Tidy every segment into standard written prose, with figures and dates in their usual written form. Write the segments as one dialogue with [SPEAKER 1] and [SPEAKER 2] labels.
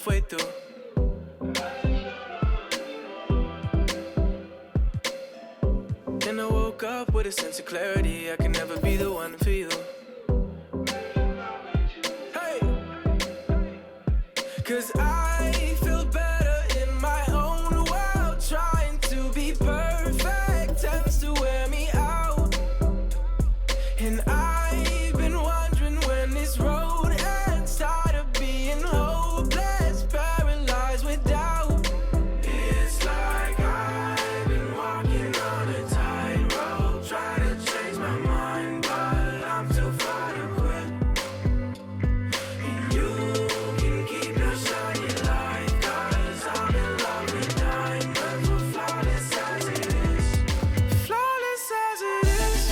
[SPEAKER 1] halfway through. Then I woke up with a sense of clarity. I can never be the one for you. Hey, 'cause I feel better in my own world. Trying to be perfect tends to wear me out. And I've been wondering when this road ends. Tired of being hopeless, paralyzed with doubt. It's like I've been walking on a tightrope, trying to change my mind, but I'm too far to quit. And you can keep your shiny light, 'cause I'm in love with diamonds. We're flawless as it is. Flawless as it is.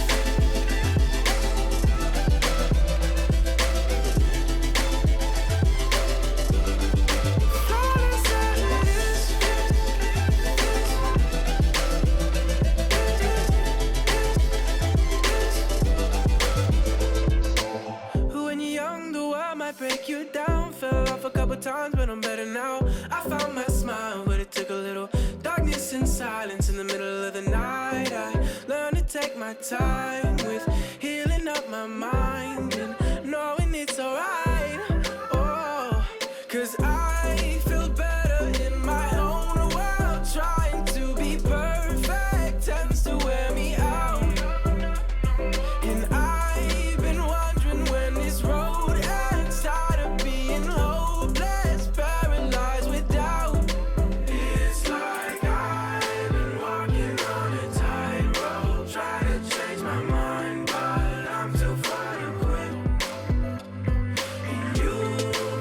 [SPEAKER 1] Flawless as it is. When you're young, the world might break you down. Fell off a couple times, but I'm better now. I found my smile, but it took a little darkness and silence in the middle of the night. I learned to take my time with healing up my mind and knowing it's alright. Oh, 'cause I feel better in my own world. Trying to be perfect tends to wear me out. And I've been wondering when this road ends. Tired of being hopeless, paralyzed with doubt. It's like I've been walking on a tightrope, trying to change my mind, but I'm too far to quit. And you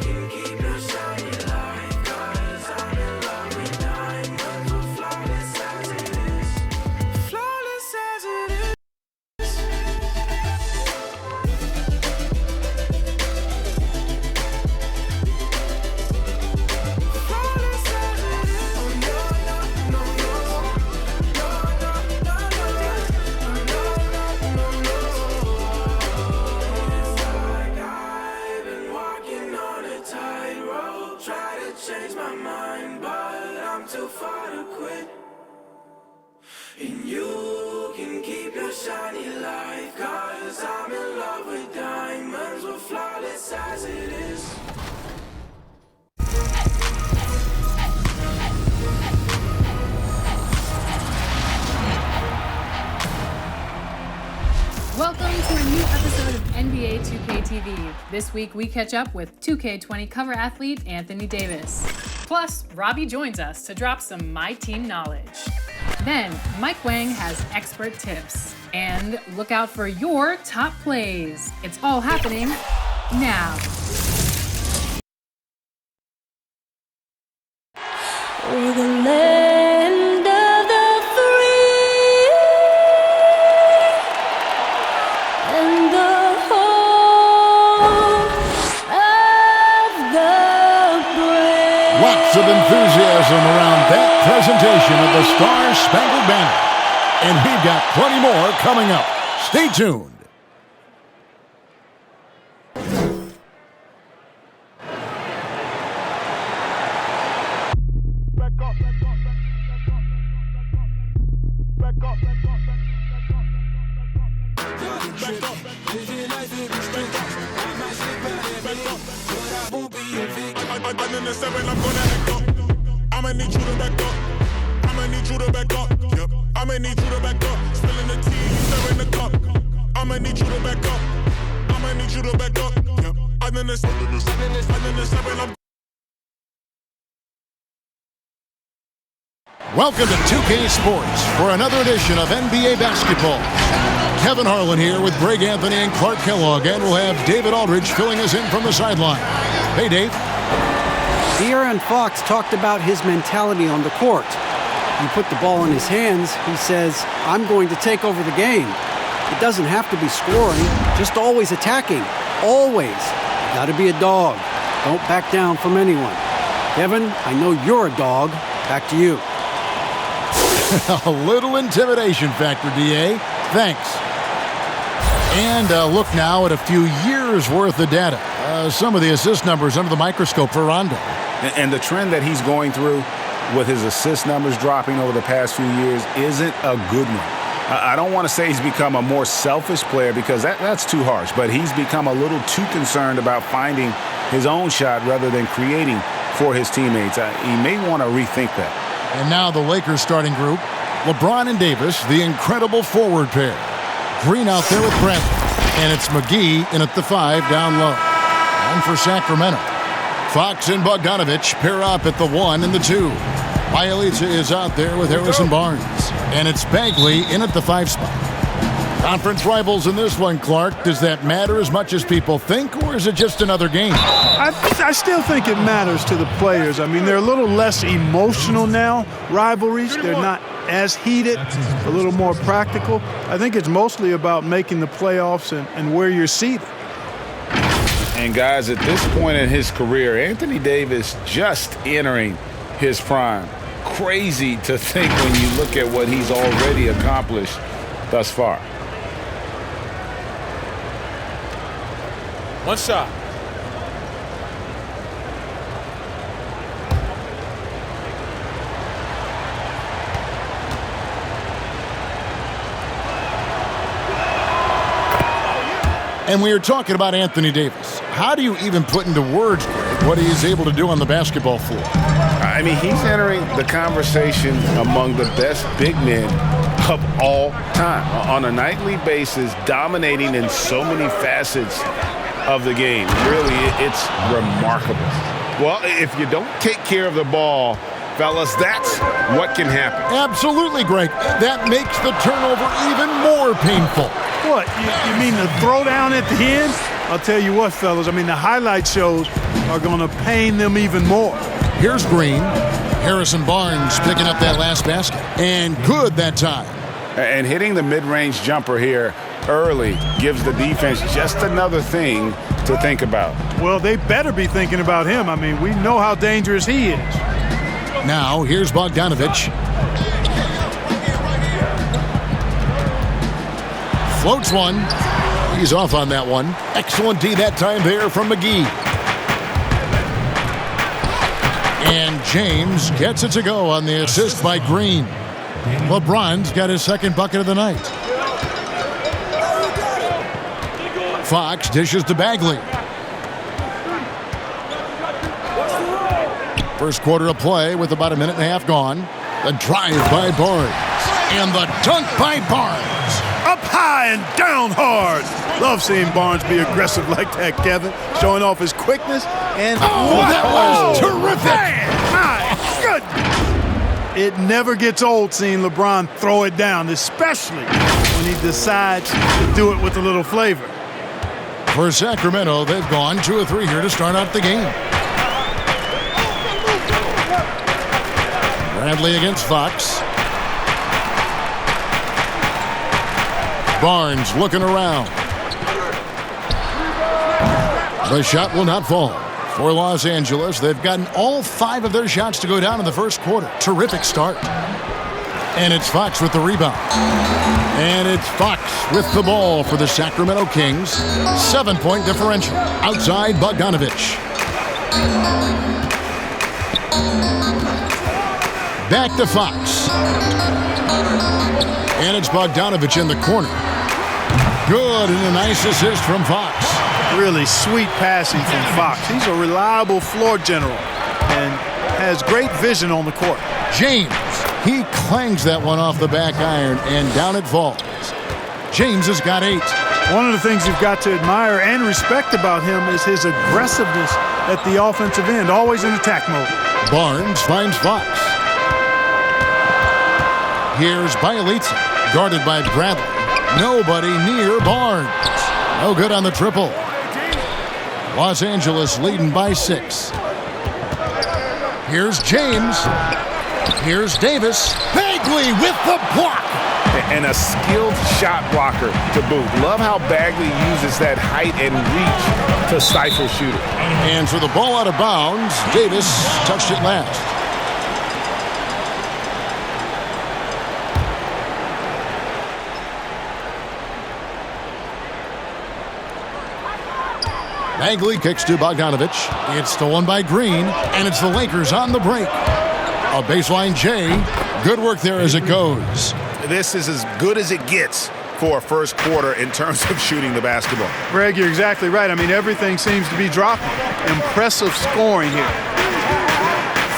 [SPEAKER 1] can keep your shiny light, 'cause I'm in love with diamonds. We're flawless as it is. Flawless as it is. Flawless as it is. Oh no, no, no, no. No, no, no, no. No, no, no, no. It's like I've been walking on a tightrope, try to change my mind, but I'm too far to quit. And you can keep your shiny light, 'cause I'm in love with diamonds. We're flawless as it is.
[SPEAKER 2] Welcome to a new episode of NBA 2K TV. This week we catch up with 2K20 cover athlete Anthony Davis. Plus, Robbie joins us to drop some My Team knowledge. Then, Mike Wang has expert tips. And look out for your top plays. It's all happening now.
[SPEAKER 3] We're the land of the free and the home of the brave.
[SPEAKER 4] Lots of enthusiasm around that presentation of the Star-Spangled Banner. And we've got plenty more coming up. Stay tuned.
[SPEAKER 5] I'm in the 7, I'm gonna act up. I'ma need you to back up. I'ma need you to back up. Yep. I'ma need you to back up. Spilling the tea, you stirring the cup. I'ma need you to back up. I'ma need you to back up. Yep. I'm in the 7, I'm.
[SPEAKER 4] Welcome to 2K Sports for another edition of NBA basketball. Kevin Harlan here with Greg Anthony and Clark Kellogg, and we'll have David Aldridge filling us in from the sideline. Hey, Dave.
[SPEAKER 6] De'Aaron Fox talked about his mentality on the court. You put the ball in his hands, he says, I'm going to take over the game. It doesn't have to be scoring, just always attacking. Always. You got to be a dog. Don't back down from anyone. Kevin, I know you're a dog. Back to you.
[SPEAKER 4] A little intimidation factor, DA. Thanks. And look now at a few years' worth of data. Some of the assist numbers under the microscope for Rondo.
[SPEAKER 7] And the trend that he's going through with his assist numbers dropping over the past few years isn't a good one. I don't want to say he's become a more selfish player because that's too harsh, but he's become a little too concerned about finding his own shot rather than creating for his teammates. He may want to rethink that.
[SPEAKER 4] And now the Lakers starting group, LeBron and Davis, the incredible forward pair. Green out there with Bradley, and it's McGee in at the 5 down low. And for Sacramento, Fox and Bogdanovich pair up at the 1 and the 2. Bielitsa is out there with Harrison Barnes, and it's Bagley in at the 5 spot. Conference rivals in this one, Clark. Does that matter as much as people think, or is it just another game?
[SPEAKER 8] I still think it matters to the players. I mean, they're a little less emotional now, rivalries. They're not as heated, a little more practical. I think it's mostly about making the playoffs and where you're seated.
[SPEAKER 7] And guys, at this point in his career, Anthony Davis just entering his prime. Crazy to think when you look at what he's already accomplished thus far.
[SPEAKER 9] One shot.
[SPEAKER 4] And we are talking about Anthony Davis. How do you even put into words, Greg, what he is able to do on the basketball floor?
[SPEAKER 7] I mean, he's entering the conversation among the best big men of all time. On a nightly basis, dominating in so many facets of the game. Really, it's remarkable. Well, if you don't take care of the ball, fellas, that's what can happen.
[SPEAKER 4] Absolutely, Greg. That makes the turnover even more painful.
[SPEAKER 8] What, you mean the throwdown at the end? I'll tell you what, fellas, I mean, the highlight shows are going to pain them even more.
[SPEAKER 4] Here's Green. Harrison Barnes picking up that last basket. And good that time.
[SPEAKER 7] And hitting the mid-range jumper here early gives the defense just another thing to think about.
[SPEAKER 8] Well, they better be thinking about him. I mean, we know how dangerous he is.
[SPEAKER 4] Now, here's Bogdanovich. Floats one. He's off on that one. Excellent D that time there from McGee. And James gets it to go on the assist by Green. LeBron's got his second bucket of the night. Fox dishes to Bagley. First quarter of play with about a minute and a half gone. The drive by Barnes. And the dunk by Barnes.
[SPEAKER 8] Up high and down hard. Love seeing Barnes be aggressive like that, Kevin. Showing off his quickness and...
[SPEAKER 4] that was terrific.
[SPEAKER 8] Man, my goodness. It never gets old seeing LeBron throw it down, especially when he decides to do it with a little flavor.
[SPEAKER 4] For Sacramento, they've gone 2 of 3 here to start out the game. Bradley against Fox. Barnes looking around. The shot will not fall. For Los Angeles, they've gotten all 5 of their shots to go down in the first quarter. Terrific start. And it's Fox with the rebound. And it's Fox with the ball for the Sacramento Kings. 7-point differential. Outside Bogdanovich. Back to Fox. And it's Bogdanovich in the corner. Good, and a nice assist from Fox.
[SPEAKER 8] Really sweet passing from Fox. He's a reliable floor general and has great vision on the court.
[SPEAKER 4] James, he clangs that one off the back iron, and down it falls. James has got 8.
[SPEAKER 8] One of the things you've got to admire and respect about him is his aggressiveness at the offensive end, always in attack mode.
[SPEAKER 4] Barnes finds Fox. Here's Bielitsa, guarded by Bradley. Nobody near Barnes. No good on the triple. Los Angeles leading by 6. Here's James. Here's Davis. Bagley with the block.
[SPEAKER 7] And a skilled shot blocker to boot. Love how Bagley uses that height and reach to stifle shooter.
[SPEAKER 4] And for the ball out of bounds, Davis touched it last. Bagley kicks to Bogdanovich. It's stolen by Green, and it's the Lakers on the break. A baseline J. Good work there as it goes.
[SPEAKER 7] This is as good as it gets for a first quarter in terms of shooting the basketball.
[SPEAKER 8] Greg, you're exactly right. I mean, everything seems to be dropping. Impressive scoring here.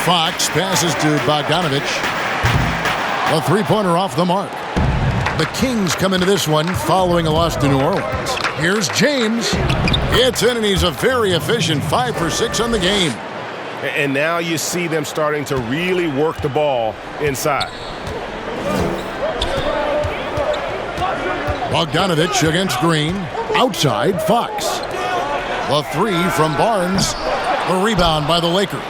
[SPEAKER 4] Fox passes to Bogdanovich. A three-pointer off the mark. The Kings come into this one following a loss to New Orleans. Here's James. It's in, and he's a very efficient 5 for 6 on the game.
[SPEAKER 7] And now you see them starting to really work the ball inside.
[SPEAKER 4] Bogdanovich against Green. Outside, Fox. The three from Barnes. The rebound by the Lakers.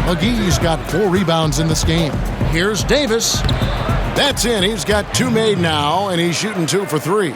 [SPEAKER 4] McGee's got 4 rebounds in this game. Here's Davis. That's in. He's got 2 made now, and he's shooting 2 for 3.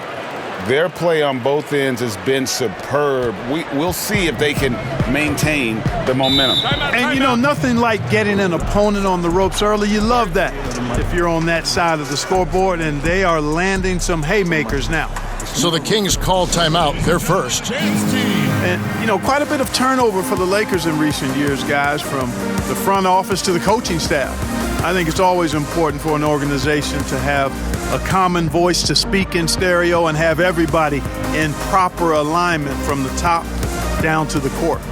[SPEAKER 7] Their play on both ends has been superb. We'll see if they can maintain the momentum.
[SPEAKER 8] And, you know, nothing like getting an opponent on the ropes early. You love that if you're on that side of the scoreboard, and they are landing some haymakers now.
[SPEAKER 4] So the Kings call timeout. They're first.
[SPEAKER 8] And, you know, quite a bit of turnover for the Lakers in recent years, guys, from the front office to the coaching staff. I think it's always important for an organization to have a common voice to speak in stereo and have everybody in proper alignment from the top down to the court.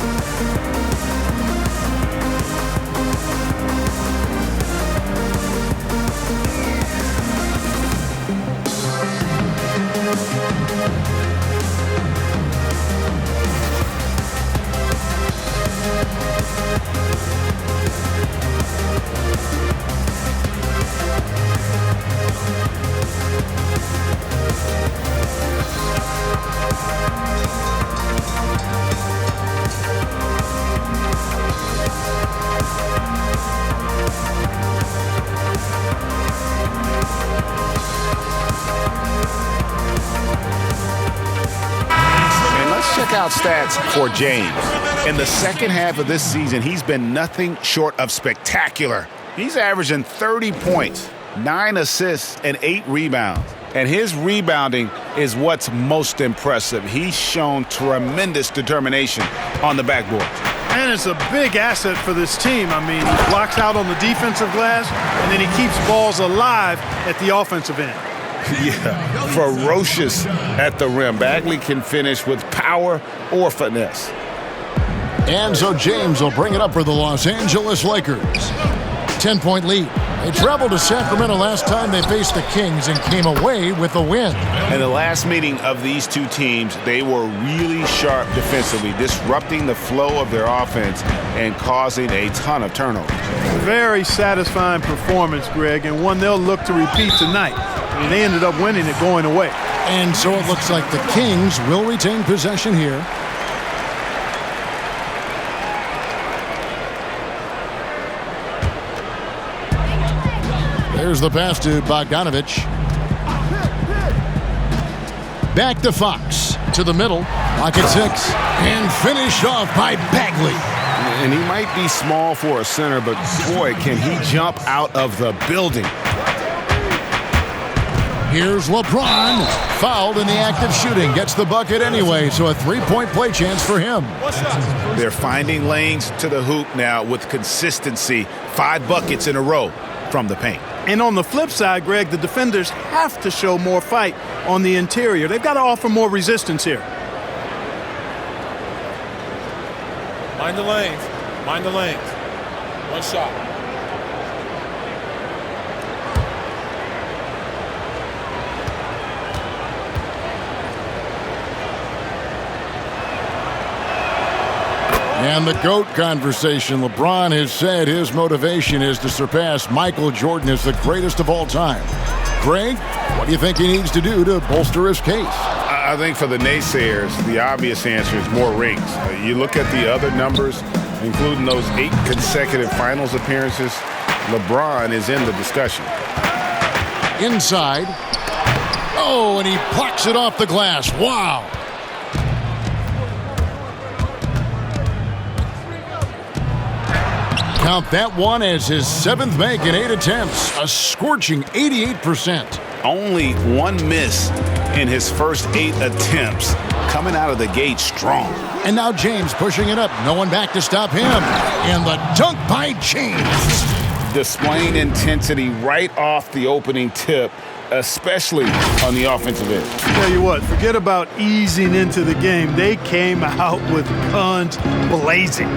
[SPEAKER 7] Out stats for James. In the second half of this season, he's been nothing short of spectacular. He's averaging 30 points, 9 assists, and 8 rebounds. And his rebounding is what's most impressive. He's shown tremendous determination on the backboard.
[SPEAKER 8] And it's a big asset for this team. I mean, he blocks out on the defensive glass, and then he keeps balls alive at the offensive end.
[SPEAKER 7] Yeah, ferocious at the rim. Bagley can finish with power or finesse.
[SPEAKER 4] And so James will bring it up for the Los Angeles Lakers. 10-point lead. They traveled to Sacramento last time they faced the Kings and came away with a win.
[SPEAKER 7] In the last meeting of these two teams, they were really sharp defensively, disrupting the flow of their offense and causing a ton of turnovers.
[SPEAKER 8] Very satisfying performance, Greg, and one they'll look to repeat tonight. I mean, they ended up winning it going away.
[SPEAKER 4] And so it looks like the Kings will retain possession here. There's the pass to Bogdanovich. Back to Fox. To the middle. Pocket 6. And finished off by Bagley.
[SPEAKER 7] And he might be small for a center, but boy, can he jump out of the building.
[SPEAKER 4] Here's LeBron. Fouled in the act of shooting. Gets the bucket anyway, so a 3-point play chance for him.
[SPEAKER 7] They're finding lanes to the hoop now with consistency. 5 buckets in a row from the paint.
[SPEAKER 8] And on the flip side, Greg, the defenders have to show more fight on the interior. They've got to offer more resistance here.
[SPEAKER 9] Mind the lanes. Mind the lanes. One shot.
[SPEAKER 4] And the GOAT conversation. LeBron has said his motivation is to surpass Michael Jordan as the greatest of all time. Greg, what do you think he needs to do to bolster his case?
[SPEAKER 7] I think for the naysayers, the obvious answer is more rings. You look at the other numbers, including those 8 consecutive finals appearances, LeBron is in the discussion.
[SPEAKER 4] Inside. Oh, and he plucks it off the glass. Wow. Count that one as his 7th make in 8 attempts. A scorching 88%.
[SPEAKER 7] Only 1 miss in his first 8 attempts. coming out of the gate strong.
[SPEAKER 4] And now James pushing it up. No one back to stop him. And the dunk by James.
[SPEAKER 7] Displaying intensity right off the opening tip, especially on the offensive end.
[SPEAKER 8] Tell you what, forget about easing into the game. They came out with guns blazing.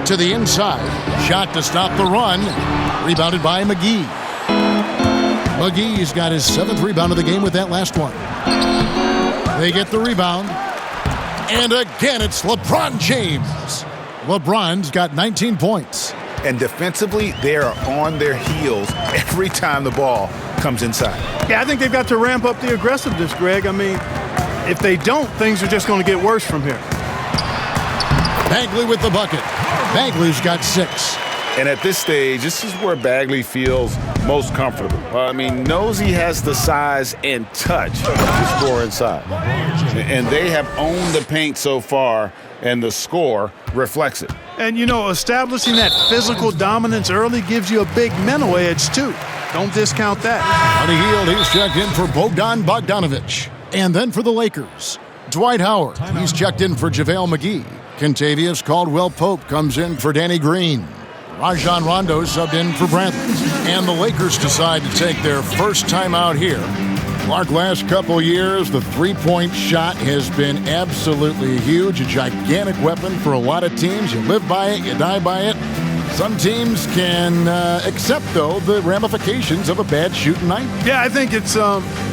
[SPEAKER 4] To the inside. Shot to stop the run. Rebounded by McGee. McGee's got his 7th rebound of the game with that last one. They get the rebound. And again, it's LeBron James. LeBron's got 19 points.
[SPEAKER 7] And defensively, they are on their heels every time the ball comes inside.
[SPEAKER 8] Yeah, I think they've got to ramp up the aggressiveness, Greg. I mean, if they don't, things are just going to get worse from here.
[SPEAKER 4] Bagley with the bucket. Bagley's got 6.
[SPEAKER 7] And at this stage, this is where Bagley feels most comfortable. Knows he has the size and touch to score inside. And they have owned the paint so far, and the score reflects it.
[SPEAKER 8] And, establishing that physical dominance early gives you a big mental edge, too. Don't discount that.
[SPEAKER 4] On the heel, he's checked in for Bogdan Bogdanovic. And then for the Lakers, Dwight Howard. He's checked in for JaVale McGee. Kentavious Caldwell-Pope comes in for Danny Green. Rajon Rondo subbed in for Bradley. And the Lakers decide to take their first time out here. Mark, last couple years, the three-point shot has been absolutely huge, a gigantic weapon for a lot of teams. You live by it, you die by it. Some teams can accept, though, the ramifications of a bad shooting night.
[SPEAKER 8] Yeah, I think it's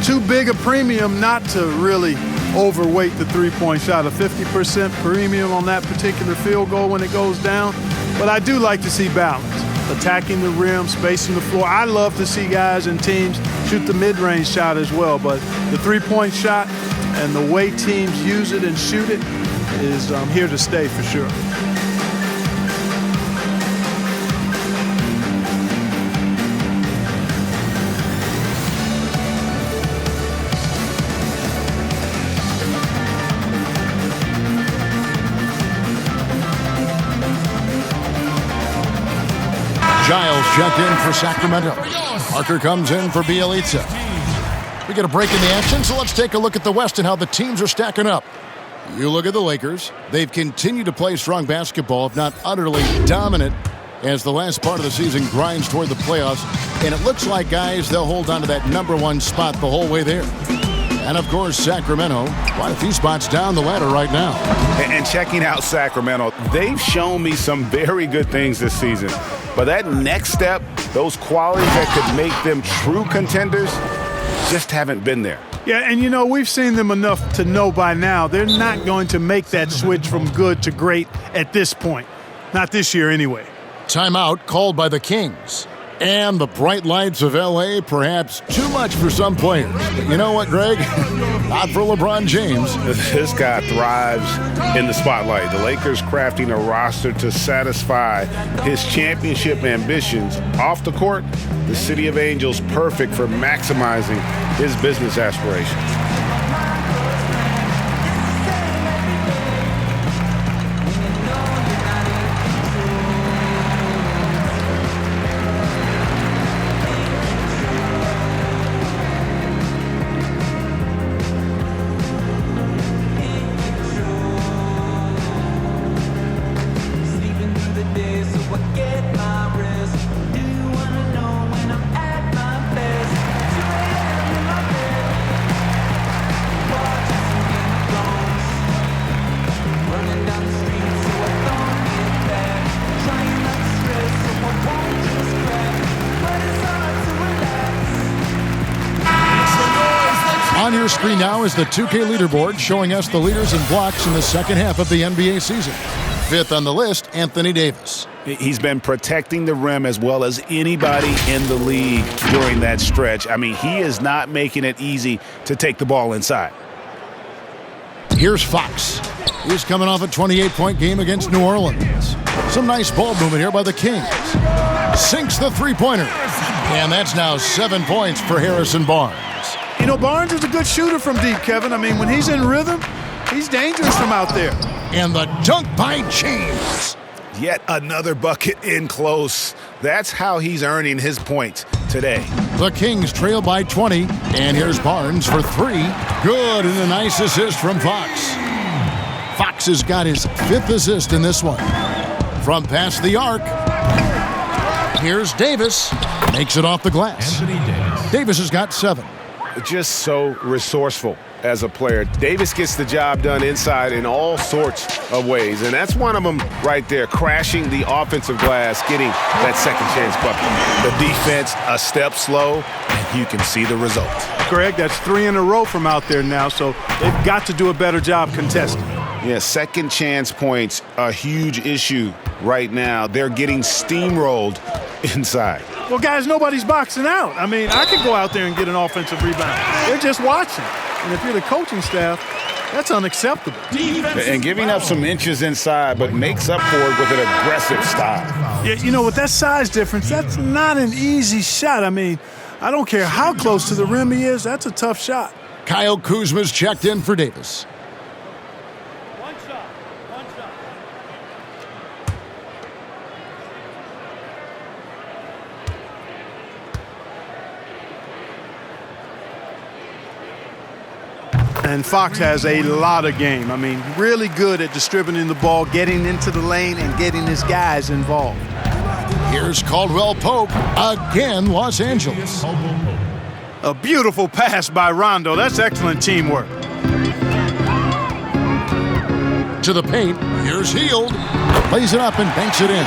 [SPEAKER 8] too big a premium not to really overweight the three-point shot. A 50% premium on that particular field goal when it goes down. But I do like to see balance. Attacking the rim, spacing the floor. I love to see guys and teams shoot the mid-range shot as well. But the three-point shot and the way teams use it and shoot it is here to stay for sure.
[SPEAKER 4] Giles checked in for Sacramento. Parker comes in for Bielitsa. We get a break in the action, so let's take a look at the West and how the teams are stacking up. You look at the Lakers. They've continued to play strong basketball, if not utterly dominant, as the last part of the season grinds toward the playoffs. And it looks like, guys, they'll hold on to that #1 spot the whole way there. And, of course, Sacramento, quite a few spots down the ladder right now.
[SPEAKER 7] And checking out Sacramento, they've shown me some very good things this season. But that next step, those qualities that could make them true contenders, just haven't been there.
[SPEAKER 8] Yeah, and we've seen them enough to know by now they're not going to make that switch from good to great at this point. Not this year anyway.
[SPEAKER 4] Timeout called by the Kings. And the bright lights of L.A., perhaps too much for some players. But you know what, Greg? Not for LeBron James.
[SPEAKER 7] This guy thrives in the spotlight. The Lakers crafting a roster to satisfy his championship ambitions. Off the court, the City of Angels perfect for maximizing his business aspirations.
[SPEAKER 4] On your screen now is the 2K leaderboard showing us the leaders in blocks in the second half of the NBA season. 5th on the list, Anthony Davis.
[SPEAKER 7] He's been protecting the rim as well as anybody in the league during that stretch. He is not making it easy to take the ball inside.
[SPEAKER 4] Here's Fox. He's coming off a 28-point game against New Orleans. Some nice ball movement here by the Kings. Sinks the three-pointer. And that's now 7 points for Harrison Barnes.
[SPEAKER 8] Barnes is a good shooter from deep, Kevin. When he's in rhythm, he's dangerous from out there.
[SPEAKER 4] And the dunk by James.
[SPEAKER 7] Yet another bucket in close. That's how he's earning his points today.
[SPEAKER 4] The Kings trail by 20, and here's Barnes for 3. Good, and a nice assist from Fox. Fox has got his 5th assist in this one. From past the arc, here's Davis. Makes it off the glass. Davis has got 7.
[SPEAKER 7] Just so resourceful as a player. Davis gets the job done inside in all sorts of ways, and that's one of them right there, crashing the offensive glass, getting that second chance bucket. The defense a step slow, and you can see the result.
[SPEAKER 8] Greg, that's 3 in a row from out there now, so they've got to do a better job contesting.
[SPEAKER 7] Yeah, second chance points, a huge issue right now. They're getting steamrolled inside.
[SPEAKER 8] Well, guys, nobody's boxing out. I mean, I could go out there and get an offensive rebound. They're just watching. And if you're the coaching staff, that's unacceptable.
[SPEAKER 7] And giving up some inches inside, but makes up for it with an aggressive style.
[SPEAKER 8] Yeah, you know, with that size difference, that's not an easy shot. I mean, I don't care how close to the rim he is, that's a tough shot.
[SPEAKER 4] Kyle Kuzma's checked in for Davis.
[SPEAKER 8] One shot. And Fox has a lot of game. I mean, really good at distributing the ball, getting into the lane, and getting his guys involved.
[SPEAKER 4] Here's Caldwell Pope. Again, Los Angeles.
[SPEAKER 8] A beautiful pass by Rondo. That's excellent teamwork.
[SPEAKER 4] To the paint. Here's Hield. Plays it up and banks it in.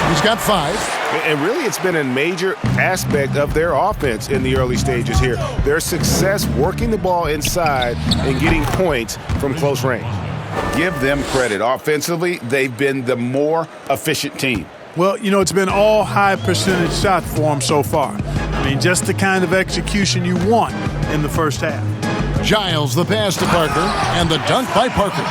[SPEAKER 4] He's got 5.
[SPEAKER 7] And really, it's been a major aspect of their offense in the early stages here. Their success working the ball inside and getting points from close range. Give them credit. Offensively, they've been the more efficient team.
[SPEAKER 8] Well, you know, it's been all high percentage shots for them so far. I mean, just the kind of execution you want in the first half.
[SPEAKER 4] Giles the pass to Parker, and the dunk by Parker.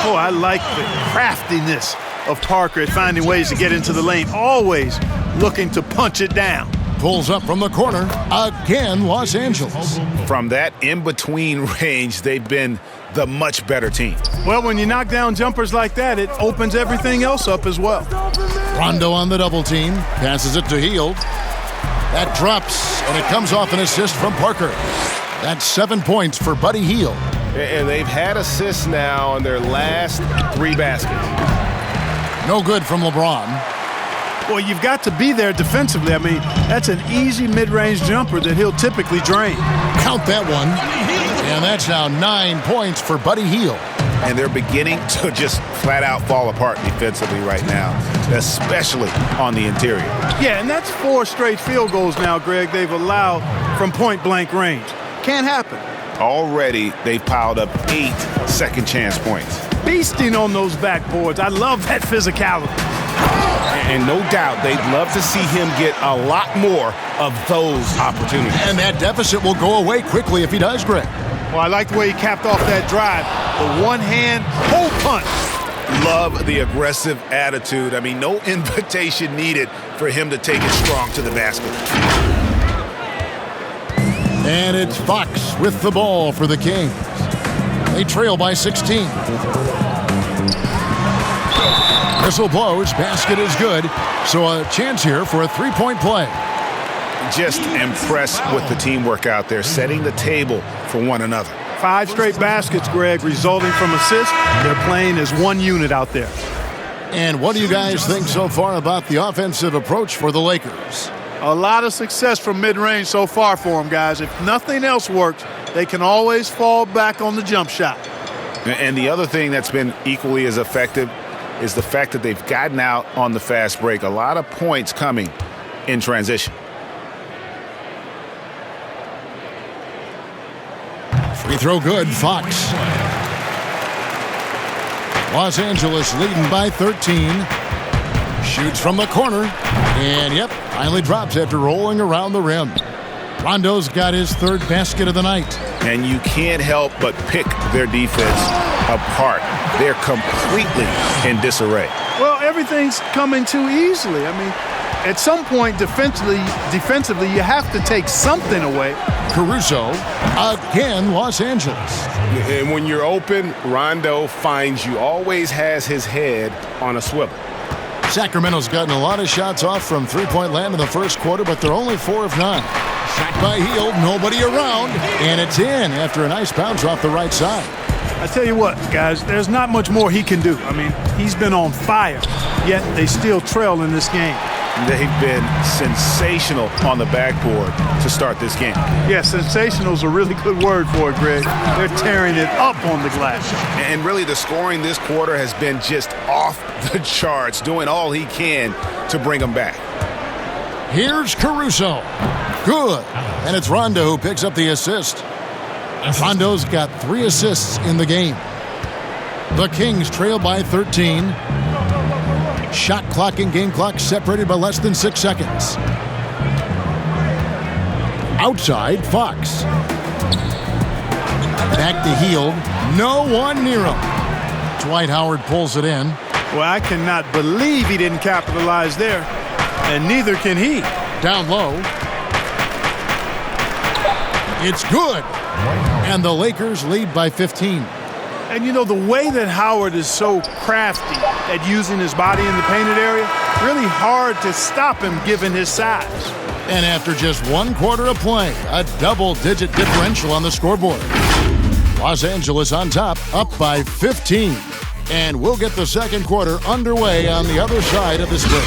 [SPEAKER 8] Oh, I like the craftiness of Parker at finding ways to get into the lane, always looking to punch it down.
[SPEAKER 4] Pulls up from the corner. Again, Los Angeles.
[SPEAKER 7] From that in-between range, they've been the much better team.
[SPEAKER 8] Well, when you knock down jumpers like that, it opens everything else up as well.
[SPEAKER 4] Rondo on the double team. Passes it to Hield. That drops, and it comes off an assist from Parker. That's 7 points for Buddy Hield.
[SPEAKER 7] And they've had assists now on their last 3 baskets.
[SPEAKER 4] No good from LeBron.
[SPEAKER 8] Well, you've got to be there defensively. I mean, that's an easy mid-range jumper that he'll typically drain.
[SPEAKER 4] Count that one. And that's now 9 points for Buddy Hield.
[SPEAKER 7] And they're beginning to just flat out fall apart defensively right now, especially on the interior.
[SPEAKER 8] Yeah, and that's 4 straight field goals now, Greg, they've allowed from point-blank range. Can't happen.
[SPEAKER 7] Already, they've piled up 8 second chance points.
[SPEAKER 8] Feasting on those backboards. I love that physicality.
[SPEAKER 7] And no doubt they'd love to see him get a lot more of those opportunities.
[SPEAKER 4] And that deficit will go away quickly if he does, Greg.
[SPEAKER 8] Well, I like the way he capped off that drive. The one-hand hole punch.
[SPEAKER 7] Love the aggressive attitude. I mean, no invitation needed for him to take it strong to the basket.
[SPEAKER 4] And it's Fox with the ball for the Kings. They trail by 16. Whistle blows, basket is good. So a chance here for a 3-point play.
[SPEAKER 7] Just impressed with the teamwork out there, setting the table for one another.
[SPEAKER 8] 5 straight baskets, Greg, resulting from assists. They're playing as one unit out there.
[SPEAKER 4] And what do you guys think so far about the offensive approach for the Lakers?
[SPEAKER 8] A lot of success from mid-range so far for them, guys. If nothing else works, they can always fall back on the jump shot.
[SPEAKER 7] And the other thing that's been equally as effective is the fact that they've gotten out on the fast break. A lot of points coming in transition.
[SPEAKER 4] Free throw good, Fox. Los Angeles leading by 13. Shoots from the corner. And, yep, finally drops after rolling around the rim. Rondo's got his 3rd basket of the night.
[SPEAKER 7] And you can't help but pick their defense apart. They're completely in disarray.
[SPEAKER 8] Well, everything's coming too easily. I mean, at some point defensively, you have to take something away.
[SPEAKER 4] Caruso, again, Los Angeles.
[SPEAKER 7] And when you're open, Rondo finds you, always has his head on a swivel.
[SPEAKER 4] Sacramento's gotten a lot of shots off from three-point land in the first quarter, but they're only 4 of 9. Shot by Hield, nobody around, and it's in after a nice bounce off the right side.
[SPEAKER 8] I tell you what, guys, there's not much more he can do. I mean, he's been on fire, yet they still trail in this game.
[SPEAKER 7] They've been sensational on the backboard to start this game.
[SPEAKER 8] Yeah, sensational is a really good word for it, Greg. They're tearing it up on the glass.
[SPEAKER 7] And really, the scoring this quarter has been just off the charts, doing all he can to bring them back.
[SPEAKER 4] Here's Caruso. Good. And it's Rondo who picks up the assist. Rondo's got 3 assists in the game. The Kings trail by 13. Shot clock and game clock separated by less than 6 seconds. Outside, Fox. Back to Hield. No one near him. Dwight Howard pulls it in.
[SPEAKER 8] Well, I cannot believe he didn't capitalize there, and neither can he.
[SPEAKER 4] Down low. It's good. And the Lakers lead by 15.
[SPEAKER 8] And you know, the way that Howard is so crafty at using his body in the painted area, really hard to stop him given his size.
[SPEAKER 4] And after just 1 quarter of play, a double-digit differential on the scoreboard. Los Angeles on top, up by 15. And we'll get the second quarter underway on the other side of this break.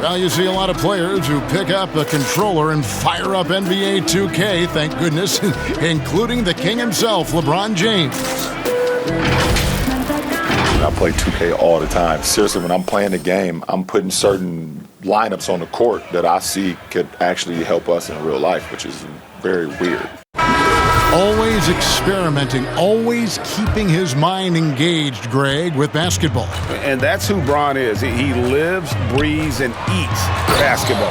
[SPEAKER 4] Well, you see a lot of players who pick up a controller and fire up NBA 2K, thank goodness, including the king himself, LeBron James.
[SPEAKER 10] I play 2K all the time. Seriously, when I'm playing the game, I'm putting certain lineups on the court that I see could actually help us in real life, which is very weird.
[SPEAKER 4] Always experimenting, always keeping his mind engaged, Greg, with basketball.
[SPEAKER 7] And that's who Bron is. He lives, breathes, and eats basketball.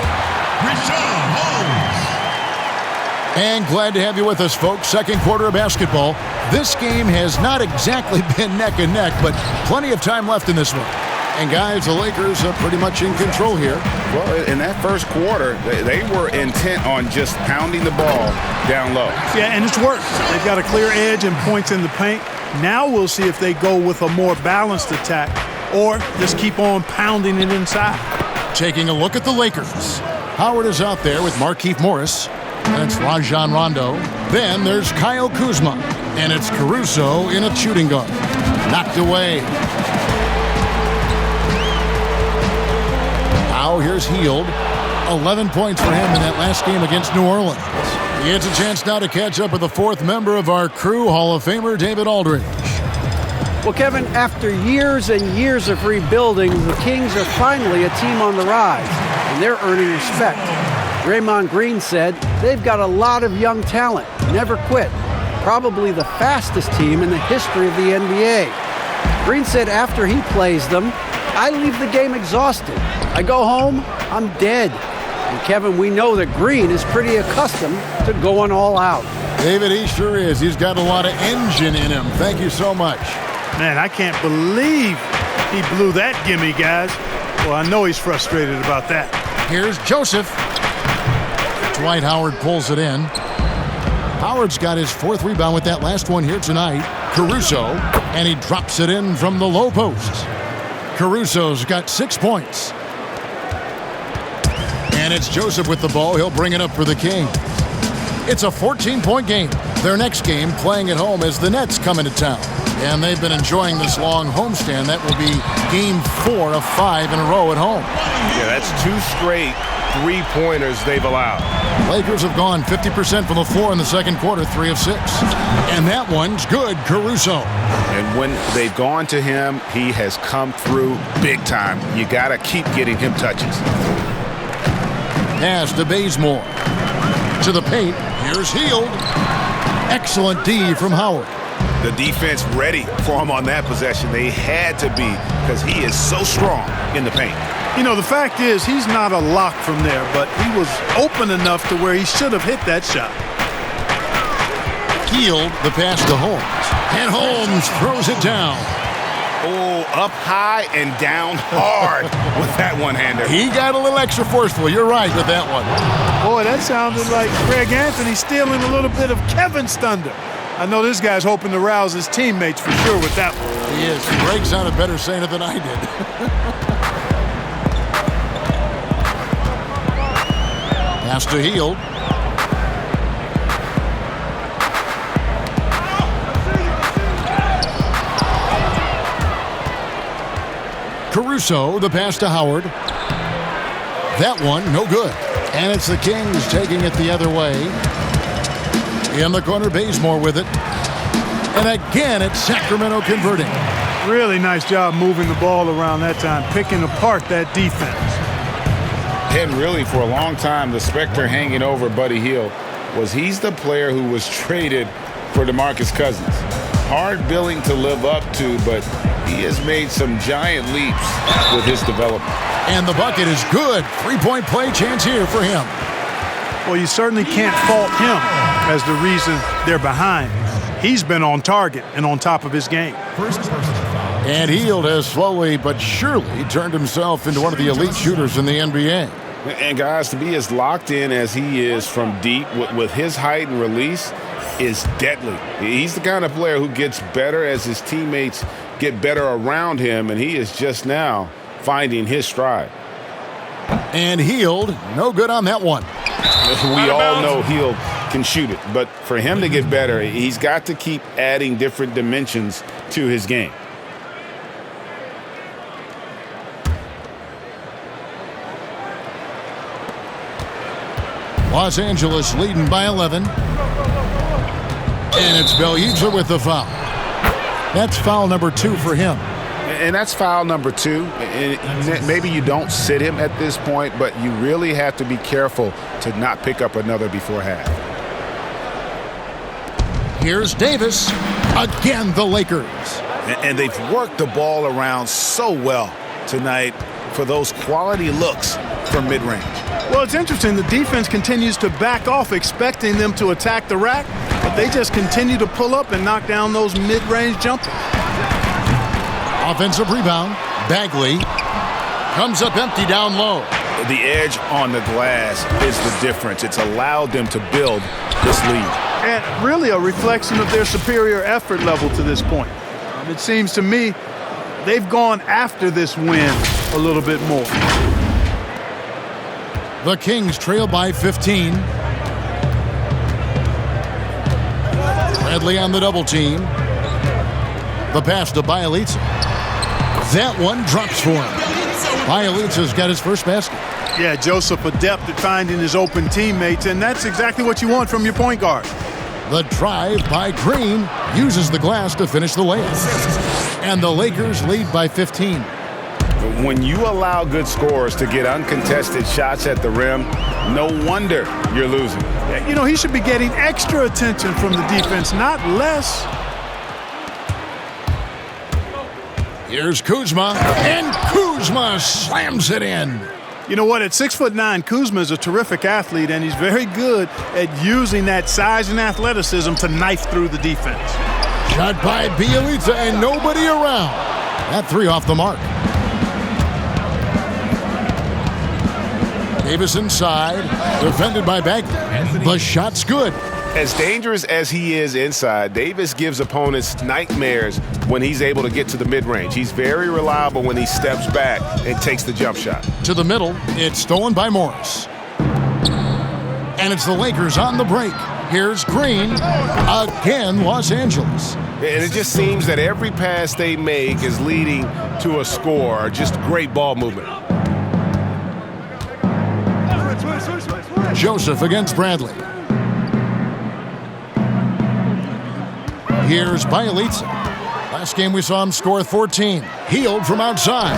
[SPEAKER 4] And glad to have you with us, folks. Second quarter of basketball. This game has not exactly been neck and neck, but plenty of time left in this one. And guys, the Lakers are pretty much in control here.
[SPEAKER 7] Well, in that first quarter, they were intent on just pounding the ball down low.
[SPEAKER 8] Yeah, and it's worked. They've got a clear edge and points in the paint. Now we'll see if they go with a more balanced attack or just keep on pounding it inside.
[SPEAKER 4] Taking a look at the Lakers. Howard is out there with Markieff Morris. And it's Rajon Rondo. Then there's Kyle Kuzma. And it's Caruso in a shooting guard. Knocked away. Now here's Hield. 11 points for him in that last game against New Orleans. He gets a chance now to catch up with the 4th member of our crew, Hall of Famer David Aldridge.
[SPEAKER 6] Well, Kevin, after years and years of rebuilding, the Kings are finally a team on the rise, and they're earning respect. Draymond Green said they've got a lot of young talent, never quit, probably the fastest team in the history of the NBA. Green said after he plays them, I leave the game exhausted. I go home, I'm dead. And Kevin, we know that Green is pretty accustomed to going all out.
[SPEAKER 4] David, he sure is. He's got a lot of engine in him. Thank you so much.
[SPEAKER 8] Man, I can't believe he blew that gimme, guys. Well, I know he's frustrated about that.
[SPEAKER 4] Here's Joseph. Dwight Howard pulls it in. Howard's got his 4th rebound with that last one here tonight. Caruso, and he drops it in from the low post. Caruso's got 6 points. And it's Joseph with the ball. He'll bring it up for the Kings. It's a 14-point game. Their next game playing at home as the Nets come into town. And they've been enjoying this long homestand. That will be game 4 of 5 in a row at home.
[SPEAKER 7] Yeah, that's 2 straight 3-pointers they've allowed.
[SPEAKER 4] Lakers have gone 50% from the floor in the second quarter, 3 of 6. And that one's good, Caruso.
[SPEAKER 7] And when they've gone to him, he has come through big time. You got to keep getting him touches.
[SPEAKER 4] Pass to Bazemore. To the paint, here's Hield. Excellent D from Howard.
[SPEAKER 7] The defense ready for him on that possession. They had to be because he is so strong in the paint.
[SPEAKER 8] You know, the fact is he's not a lock from there, but he was open enough to where he should have hit that shot.
[SPEAKER 4] Hield, the pass to Holmes. And Holmes throws it down.
[SPEAKER 7] Oh, up high and down hard with that one-hander.
[SPEAKER 4] He got a little extra forceful. You're right with that one.
[SPEAKER 8] Boy, that sounded like Greg Anthony stealing a little bit of Kevin's thunder. I know this guy's hoping to rouse his teammates for sure with that one.
[SPEAKER 4] He is. Greg sounded better saying it than I did. Pass to Hield. Caruso, the pass to Howard. That one, no good. And it's the Kings taking it the other way. In the corner, Bazemore with it. And again, it's Sacramento converting.
[SPEAKER 8] Really nice job moving the ball around that time, picking apart that defense.
[SPEAKER 7] And really, for a long time, the specter hanging over Buddy Hield was he's the player who was traded for DeMarcus Cousins. Hard billing to live up to, but he has made some giant leaps with his development.
[SPEAKER 4] And the bucket is good. Three-point play chance here for him.
[SPEAKER 8] Well, you certainly can't fault him as the reason they're behind. He's been on target and on top of his game.
[SPEAKER 4] And Hield has slowly but surely turned himself into one of the elite shooters in the NBA.
[SPEAKER 7] And guys, to be as locked in as he is from deep with his height and release is deadly. He's the kind of player who gets better as his teammates get better around him, and he is just now finding his stride.
[SPEAKER 4] And Hield, no good on that one.
[SPEAKER 7] We all know Hield can shoot it, but for him to get better, he's got to keep adding different dimensions to his game.
[SPEAKER 4] Los Angeles leading by 11. And it's Bjelica with the foul. That's foul number 2 for him.
[SPEAKER 7] And that's foul number 2. And maybe you don't sit him at this point, but you really have to be careful to not pick up another before half.
[SPEAKER 4] Here's Davis. Again, the Lakers.
[SPEAKER 7] And they've worked the ball around so well tonight for those quality looks from mid-range.
[SPEAKER 8] Well, it's interesting. The defense continues to back off, expecting them to attack the rack, but they just continue to pull up and knock down those mid-range jumpers.
[SPEAKER 4] Offensive rebound. Bagley comes up empty down low.
[SPEAKER 7] The edge on the glass is the difference. It's allowed them to build this lead.
[SPEAKER 8] And really a reflection of their superior effort level to this point. It seems to me they've gone after this win a little bit more.
[SPEAKER 4] The Kings trail by 15. Bradley on the double team. The pass to Bjelica. That one drops for him. Bjelica's got his first basket.
[SPEAKER 8] Yeah, Joseph adept at finding his open teammates, and that's exactly what you want from your point guard.
[SPEAKER 4] The drive by Green uses the glass to finish the layup. And the Lakers lead by 15.
[SPEAKER 7] When you allow good scorers to get uncontested shots at the rim, no wonder you're losing.
[SPEAKER 8] You know, he should be getting extra attention from the defense, not less.
[SPEAKER 4] Here's Kuzma, and Kuzma slams it in.
[SPEAKER 8] You know what? At 6'9", Kuzma is a terrific athlete, and he's very good at using that size and athleticism to knife through the defense.
[SPEAKER 4] Shot by Bjelica, and nobody around. That 3 off the mark. Davis inside, defended by Bagley. The shot's good.
[SPEAKER 7] As dangerous as he is inside, Davis gives opponents nightmares when he's able to get to the mid-range. He's very reliable when he steps back and takes the jump shot.
[SPEAKER 4] To the middle, it's stolen by Morris. And it's the Lakers on the break. Here's Green. Again, Los Angeles.
[SPEAKER 7] And it just seems that every pass they make is leading to a score. Just great ball movement.
[SPEAKER 4] Joseph against Bradley. Here's Bjelica. Last game we saw him score 14. Hield from outside.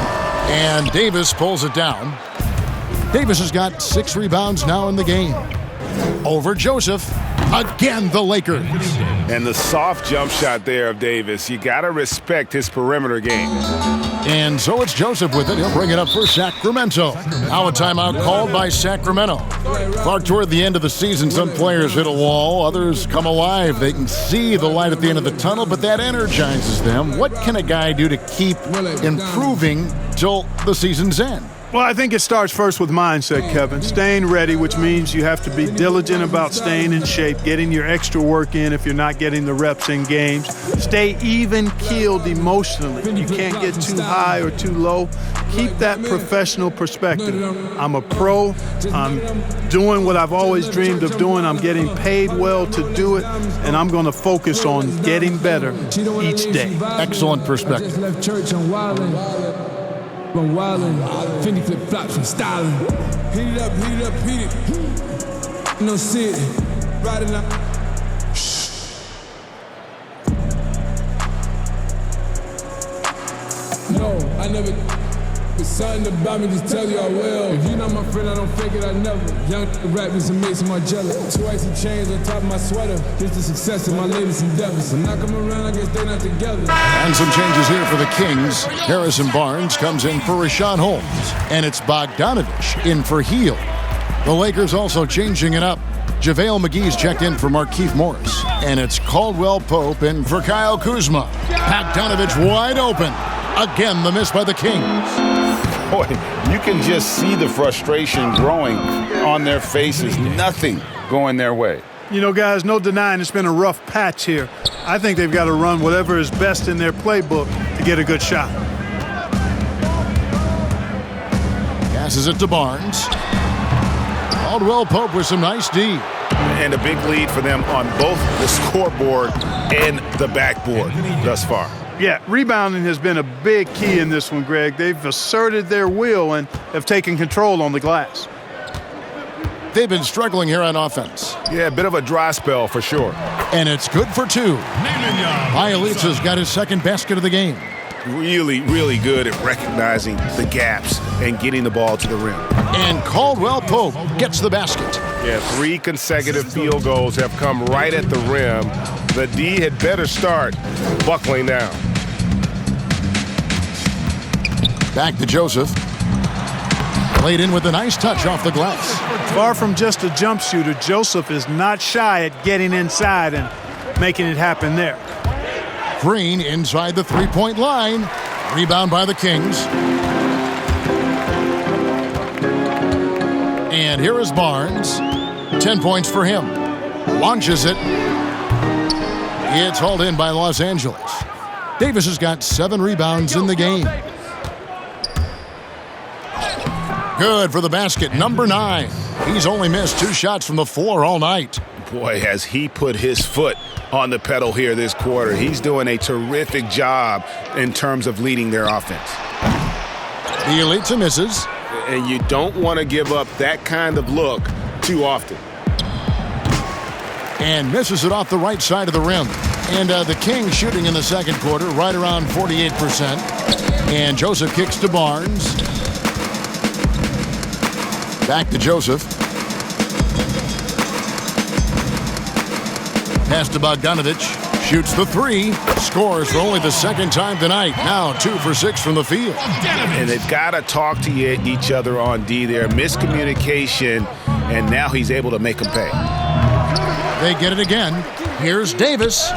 [SPEAKER 4] And Davis pulls it down. Davis has got 6 rebounds now in the game. Over Joseph. Again, the Lakers.
[SPEAKER 7] And the soft jump shot there of Davis. You got to respect his perimeter game.
[SPEAKER 4] And so it's Joseph with it. He'll bring it up for Sacramento. Now a timeout called by Sacramento. Clark, toward the end of the season, some players hit a wall. Others come alive. They can see the light at the end of the tunnel, but that energizes them. What can a guy do to keep improving till the season's end?
[SPEAKER 8] Well, I think it starts first with mindset, Kevin. Staying ready, which means you have to be diligent about staying in shape, getting your extra work in if you're not getting the reps in games. Stay even-keeled emotionally. You can't get too high or too low. Keep that professional perspective. I'm a pro. I'm doing what I've always dreamed of doing. I'm getting paid well to do it, and I'm going to focus on getting better each day.
[SPEAKER 4] Excellent perspective.
[SPEAKER 1] From wildin', Fendi flip flops from styling. Heat it up, heat it up, heat it. No sit, riding up. No, I never. It's something about me, just tell you I will. If you're not my friend, I don't fake it, I never. Young rappers and mates in my jelly. 2 icy chains on top of my sweater. Just the success of my latest endeavors. So knock them around, I guess they're not together.
[SPEAKER 4] And some changes here for the Kings. Harrison Barnes comes in for Rashawn Holmes. And it's Bogdanovich in for Heel. The Lakers also changing it up. JaVale McGee's checked in for Markieff Morris. And it's Caldwell Pope in for Kyle Kuzma. Bogdanovich wide open. Again, the miss by the Kings.
[SPEAKER 7] Boy, you can just see the frustration growing on their faces. Nothing going their way.
[SPEAKER 8] You know, guys, no denying it's been a rough patch here. I think they've got to run whatever is best in their playbook to get a good shot.
[SPEAKER 4] Passes it to Barnes. Caldwell Pope with some nice D.
[SPEAKER 7] And a big lead for them on both the scoreboard and the backboard thus far.
[SPEAKER 8] Yeah, rebounding has been a big key in this one, Greg. They've asserted their will and have taken control on the glass.
[SPEAKER 4] They've been struggling here on offense.
[SPEAKER 7] Yeah, a bit of a dry spell for sure.
[SPEAKER 4] And it's good for two. Bielitsa's got his second basket of the game.
[SPEAKER 7] Really, really good at recognizing the gaps and getting the ball to the rim.
[SPEAKER 4] And Caldwell Pope gets the basket.
[SPEAKER 7] Yeah, 3 consecutive field goals have come right at the rim. The D had better start buckling down.
[SPEAKER 4] Back to Joseph. Played in with a nice touch off the glass.
[SPEAKER 8] Far from just a jump shooter, Joseph is not shy at getting inside and making it happen there.
[SPEAKER 4] Green inside the three-point line. Rebound by the Kings. And here is Barnes. 10 points for him. Launches it. It's hauled in by Los Angeles. Davis has got 7 rebounds in the game. Good for the basket, number 9. He's only missed 2 shots from the floor all night.
[SPEAKER 7] Boy, has he put his foot on the pedal here this quarter. He's doing a terrific job in terms of leading their offense.
[SPEAKER 4] Bielitsa misses.
[SPEAKER 7] And you don't want to give up that kind of look too often.
[SPEAKER 4] And misses it off the right side of the rim. And the Kings shooting in the second quarter right around 48%. And Joseph kicks to Barnes. Back to Joseph. Pass to Bogdanovich. Shoots the 3. Scores for only the second time tonight. Now 2 for 6 from the field.
[SPEAKER 7] And they've got to talk to each other on D there. Miscommunication, and now he's able to make them pay.
[SPEAKER 4] They get it again. Here's Davis.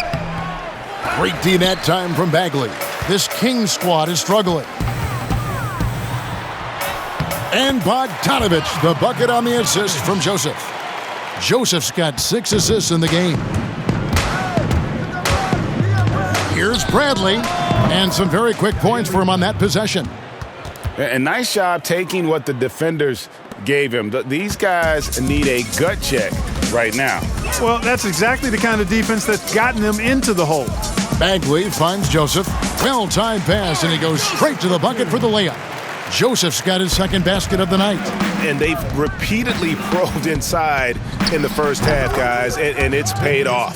[SPEAKER 4] Great D that time from Bagley. This Kings squad is struggling. And Bogdanovich, the bucket on the assist from Joseph. Joseph's got 6 assists in the game. Here's Bradley, and some very quick points for him on that possession.
[SPEAKER 7] A nice job taking what the defenders gave him. These guys need a gut check right now.
[SPEAKER 8] Well, that's exactly the kind of defense that's gotten them into the hole.
[SPEAKER 4] Bagley finds Joseph. Well-timed pass, and he goes straight to the bucket for the layup. Joseph's got his second basket of the night.
[SPEAKER 7] And they've repeatedly probed inside in the first half, guys, and it's paid off.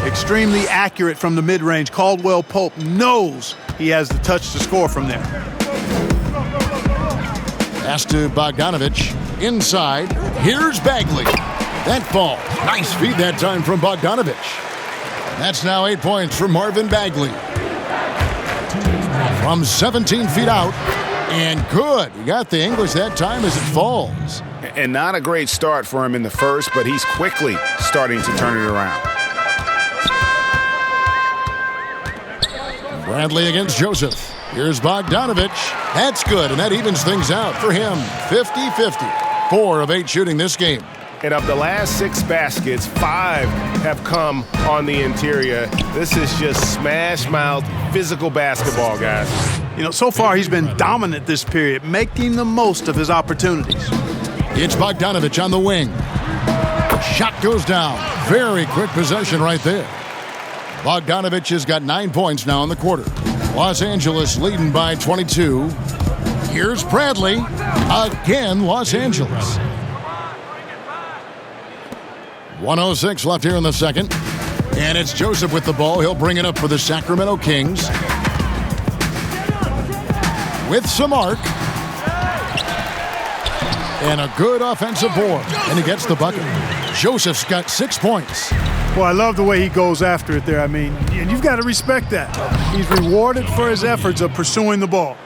[SPEAKER 8] Extremely accurate from the mid-range. Caldwell Pope knows he has the touch to score from there.
[SPEAKER 4] Pass to Bogdanovich. Inside. Here's Bagley. That ball. Nice feed that time from Bogdanovich. That's now 8 points for Marvin Bagley. From 17 feet out, and good. He got the English that time as it falls.
[SPEAKER 7] And not a great start for him in the first, but he's quickly starting to turn it around.
[SPEAKER 4] Bradley against Joseph. Here's Bogdanovich. That's good, and that evens things out for him. 50-50. 4 of 8 shooting this game.
[SPEAKER 7] And of the last 6 baskets, 5 have come on the interior. This is just smash-mouth, physical basketball, guys.
[SPEAKER 8] You know, so far he's been dominant this period, making the most of his opportunities.
[SPEAKER 4] It's Bogdanovich on the wing. Shot goes down. Very quick possession right there. Bogdanovich has got 9 points now in the quarter. Los Angeles leading by 22. Here's Bradley. Again, Los Angeles. 1:06 left here in the second. And it's Joseph with the ball. He'll bring it up for the Sacramento Kings. With some arc. And a good offensive board. And he gets the bucket. Joseph's got 6 points.
[SPEAKER 8] Well, I love the way he goes after it there. I mean, and you've got to respect that. He's rewarded for his efforts of pursuing the ball.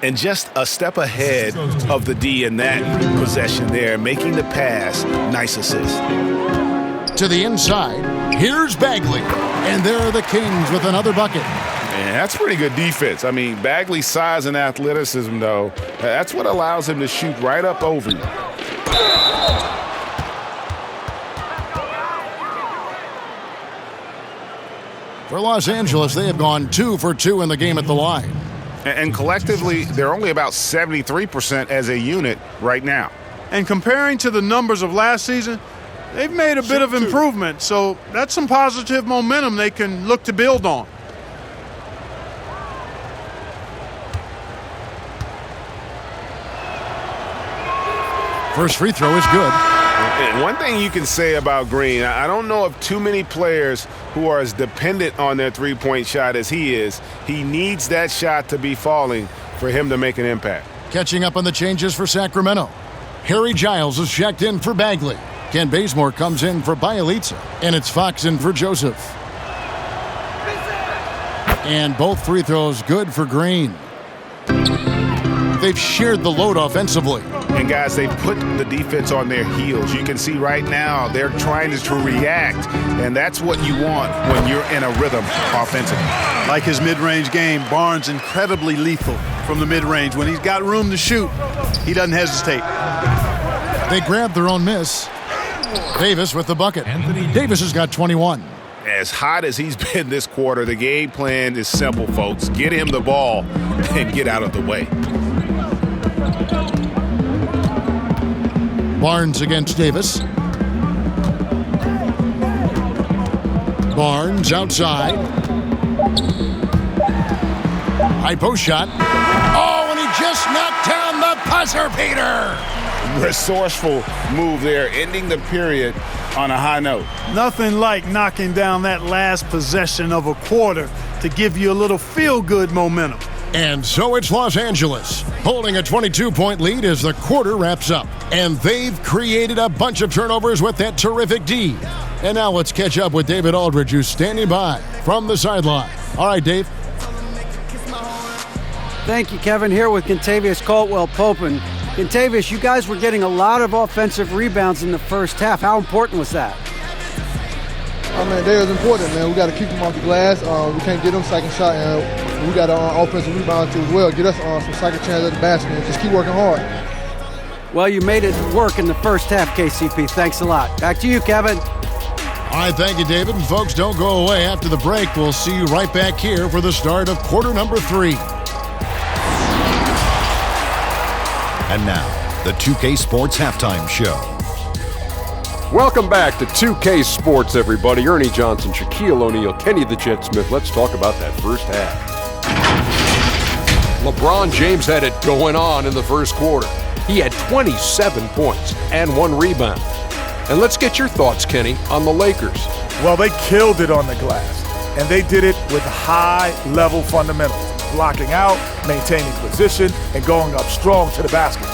[SPEAKER 7] And just a step ahead of the D in that possession there, making the pass. Nice assist.
[SPEAKER 4] To the inside, here's Bagley. And there are the Kings with another bucket.
[SPEAKER 7] Man, that's pretty good defense. I mean, Bagley's size and athleticism, though, that's what allows him to shoot right up over you.
[SPEAKER 4] For Los Angeles, they have gone 2 for 2 in the game at the line.
[SPEAKER 7] And collectively, they're only about 73% as a unit right now.
[SPEAKER 8] And comparing to the numbers of last season, they've made a bit of improvement. So that's some positive momentum they can look to build on.
[SPEAKER 4] First free throw is good.
[SPEAKER 7] And one thing you can say about Green, I don't know of too many players who are as dependent on their three-point shot as he is. He needs that shot to be falling for him to make an impact.
[SPEAKER 4] Catching up on the changes for Sacramento. Harry Giles is checked in for Bagley. Ken Bazemore comes in for Bielitsa. And it's Fox in for Joseph. And both free throws good for Green. They've shared the load offensively.
[SPEAKER 7] And guys, they've put the defense on their heels. You can see right now they're trying to react, and that's what you want when you're in a rhythm offensively.
[SPEAKER 8] Like his mid-range game, Barnes incredibly lethal from the mid-range. When he's got room to shoot, he doesn't hesitate.
[SPEAKER 4] They grab their own miss. Davis with the bucket. Davis has got 21.
[SPEAKER 7] As hot as he's been this quarter, the game plan is simple, folks. Get him the ball and get out of the way.
[SPEAKER 4] Barnes against Davis. Barnes outside. High post shot. Oh, and he just knocked down the buzzer beater.
[SPEAKER 7] Resourceful move there, ending the period on a high note.
[SPEAKER 8] Nothing like knocking down that last possession of a quarter to give you a little feel-good momentum.
[SPEAKER 4] And so it's Los Angeles, holding a 22-point lead as the quarter wraps up. And they've created a bunch of turnovers with that terrific D. And now let's catch up with David Aldridge, who's standing by from the sideline. All right, Dave.
[SPEAKER 6] Thank you, Kevin. Here with Kentavious Caldwell-Pope. Kentavious, you guys were getting a lot of offensive rebounds in the first half. How important was that?
[SPEAKER 11] I mean, they was important, man. We got to keep them off the glass. We can't get them second shot, and we got an offensive rebound too as well. Get us some second chance at the basket and just keep working hard.
[SPEAKER 6] Well, you made it work in the first half, KCP. Thanks a lot. Back to you, Kevin.
[SPEAKER 4] All right, thank you, David. And folks, don't go away. After the break, we'll see you right back here for the start of quarter number 3.
[SPEAKER 12] And now, the 2K Sports Halftime Show.
[SPEAKER 13] Welcome back to 2K Sports, everybody. Ernie Johnson, Shaquille O'Neal, Kenny the Jet Smith. Let's talk about that first half. LeBron James had it going on in the first quarter. He had 27 points and 1 rebound. And let's get your thoughts, Kenny, on the Lakers.
[SPEAKER 14] Well, they killed it on the glass, and they did it with high-level fundamentals. Blocking out, maintaining position, and going up strong to the basket.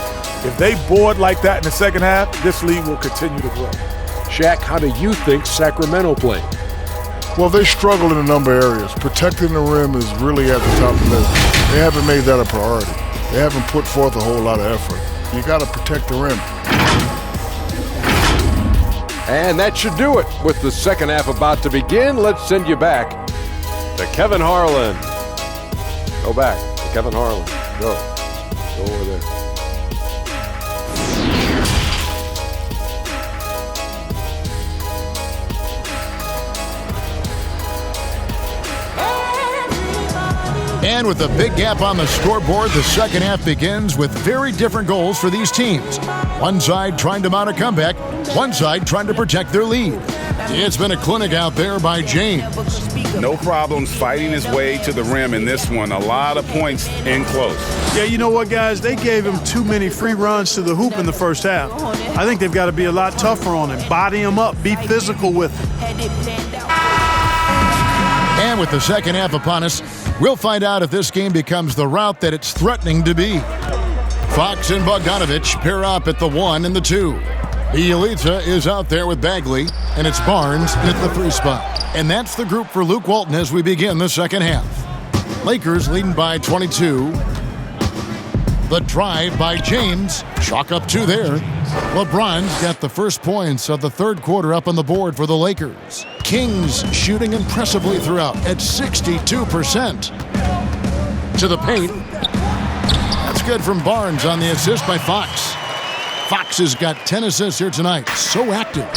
[SPEAKER 14] If they board like that in the second half, this league will continue to grow.
[SPEAKER 13] Shaq, how do you think Sacramento played?
[SPEAKER 14] Well, they struggle in a number of areas. Protecting the rim is really at the top of the list. They haven't made that a priority. They haven't put forth a whole lot of effort. You got to protect the rim.
[SPEAKER 13] And that should do it. With the second half about to begin, let's send you back to Kevin Harlan. Go back to Kevin Harlan. Go over there.
[SPEAKER 4] And with a big gap on the scoreboard, the second half begins with very different goals for these teams. One side trying to mount a comeback, one side trying to protect their lead. It's been a clinic out there by James.
[SPEAKER 7] No problems fighting his way to the rim in this one. A lot of points in close.
[SPEAKER 8] Yeah, you know what, guys? They gave him too many free runs to the hoop in the first half. I think they've got to be a lot tougher on him. Body him up. Be physical with him.
[SPEAKER 4] And with the second half upon us, we'll find out if this game becomes the route that it's threatening to be. Fox and Bogdanovich pair up at the 1 and the 2. Bielitsa is out there with Bagley, and it's Barnes at the 3 spot. And that's the group for Luke Walton as we begin the second half. Lakers leading by 22. The drive by James. Chalk up 2 there. LeBron's got the first points of the third quarter up on the board for the Lakers. Kings shooting impressively throughout at 62%. To the paint. That's good from Barnes on the assist by Fox. Fox has got 10 assists here tonight. So active.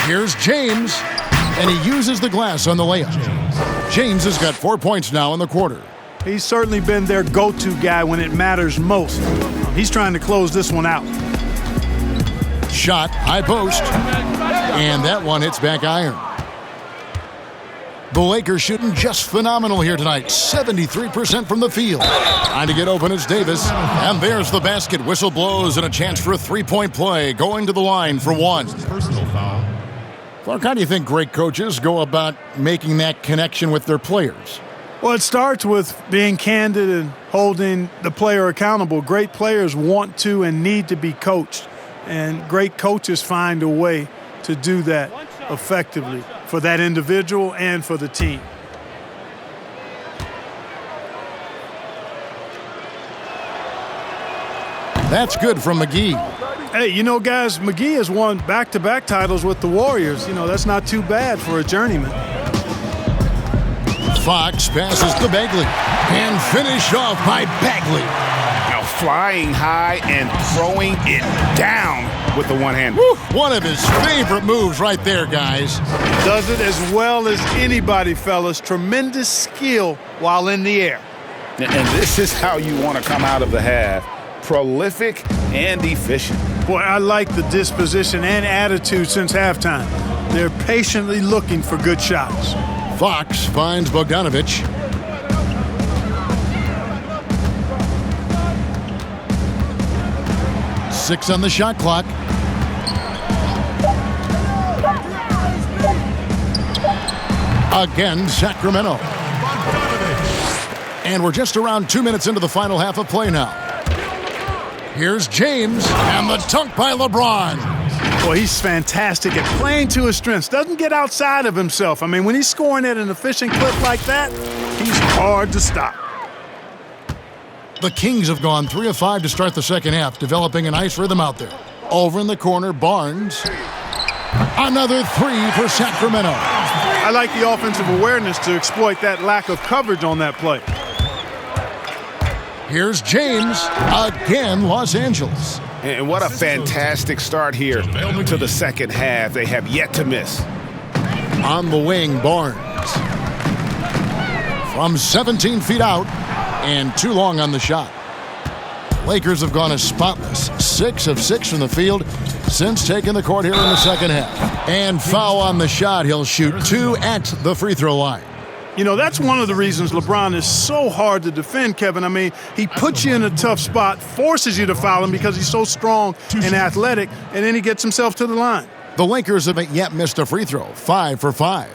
[SPEAKER 4] Here's James, and he uses the glass on the layup. James has got 4 points now in the quarter.
[SPEAKER 8] He's certainly been their go-to guy when it matters most. He's trying to close this one out.
[SPEAKER 4] Shot, high post, and that one hits back iron. The Lakers shooting just phenomenal here tonight. 73% from the field. Trying to get open is Davis. And there's the basket. Whistle blows and a chance for a three-point play. Going to the line for 1. Clark, how do you think great coaches go about making that connection with their players?
[SPEAKER 8] Well, it starts with being candid and holding the player accountable. Great players want to and need to be coached. And great coaches find a way to do that effectively for that individual and for the team.
[SPEAKER 4] That's good from McGee.
[SPEAKER 8] Hey, you know, guys, McGee has won back-to-back titles with the Warriors. You know, that's not too bad for a journeyman.
[SPEAKER 4] Fox passes to Bagley and finished off by Bagley.
[SPEAKER 7] Now flying high and throwing it down with the one hand.
[SPEAKER 4] One of his favorite moves right there, guys.
[SPEAKER 8] Does it as well as anybody, fellas. Tremendous skill while in the air.
[SPEAKER 7] And this is how you want to come out of the half. Prolific and efficient.
[SPEAKER 8] Boy, I like the disposition and attitude since halftime. They're patiently looking for good shots.
[SPEAKER 4] Fox finds Bogdanovich. Six on the shot clock. Again, Sacramento. And we're just around 2 minutes into the final half of play now. Here's James, and the dunk by LeBron.
[SPEAKER 8] Boy, he's fantastic at playing to his strengths. Doesn't get outside of himself. I mean, when he's scoring at an efficient clip like that, he's hard to stop.
[SPEAKER 4] The Kings have gone 3 of 5 to start the second half, developing a nice rhythm out there. Over in the corner, Barnes. Another 3 for Sacramento.
[SPEAKER 8] I like the offensive awareness to exploit that lack of coverage on that play.
[SPEAKER 4] Here's James, again, Los Angeles.
[SPEAKER 7] And what a fantastic start here to the second half. They have yet to miss.
[SPEAKER 4] On the wing, Barnes. From 17 feet out, and too long on the shot. Lakers have gone as spotless. 6 of 6 from the field since taking the court here in the second half. And foul on the shot. He'll shoot 2 at the free throw line.
[SPEAKER 8] You know, that's one of the reasons LeBron is so hard to defend, Kevin. I mean, he puts you in a tough spot, forces you to foul him because he's so strong and athletic, and then he gets himself to the line.
[SPEAKER 4] The Lakers haven't yet missed a free throw. 5 for 5.